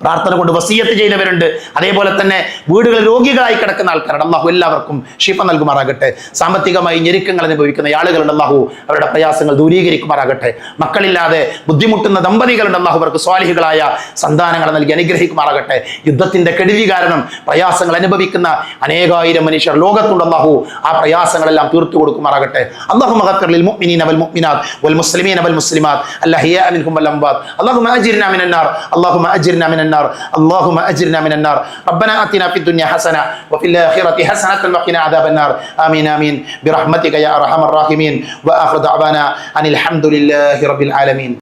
പ്രാർത്ഥന കൊണ്ട് വസിയത്ത് ചെയ്തവരുണ്ട്. അതേപോലെ തന്നെ വീടുകളിൽ രോഗികളായി കിടക്കുന്ന ആൾക്കാരുണ്ട്. അള്ളാഹു എല്ലാവർക്കും ശിഫ നൽകുമാറാകട്ടെ. സാമ്പത്തികമായി ഞെരുക്കങ്ങൾ അനുഭവിക്കുന്ന ആളുകളുണ്ട്, അള്ളാഹു അവരുടെ പ്രയാസങ്ങൾ ദൂരീകരിക്കുമാറാകട്ടെ. മക്കളില്ലാതെ ബുദ്ധിമുട്ടുന്ന ദമ്പതികളുണ്ട്, അള്ളാഹു അവർക്ക് സ്വാലിഹികളായ സന്താനങ്ങൾ നൽകി അനുഗ്രഹിക്കുമാറാകട്ടെ. യുദ്ധത്തിന്റെ കെടുതി കാരണം പ്രയാസങ്ങൾ അനുഭവിക്കുന്ന അനേകായിരം മനുഷ്യർ ലോകത്തുണ്ട്, അള്ളാഹു ആ പ്രയാസങ്ങളെല്ലാം തീർത്തു കൊടുക്കുമാറാകട്ടെ. അല്ലാഹുമ്മ ഗഫിർ ലിൽ മുഅ്മിനീന വൽ മുഅ്മിനാത്ത് വൽ മുസ്ലിമീന വൽ മുസ്ലിമാത്ത് അൽഅഹ്യാഅ മിൻഹും വൽ അംവാത്ത്. അല്ലാഹുമ്മ അജിർനാ മിനൻ നാർ, അല്ലാഹുമ്മ അജിർനാ മിനൻ النار اللهم أجرنا من النار ربنا آتنا في الدنيا حسنة وفي الآخرة حسنة وقنا عذاب النار آمين آمين برحمتك يا أرحم الراحمين وآخر دعوانا أن الحمد لله رب العالمين.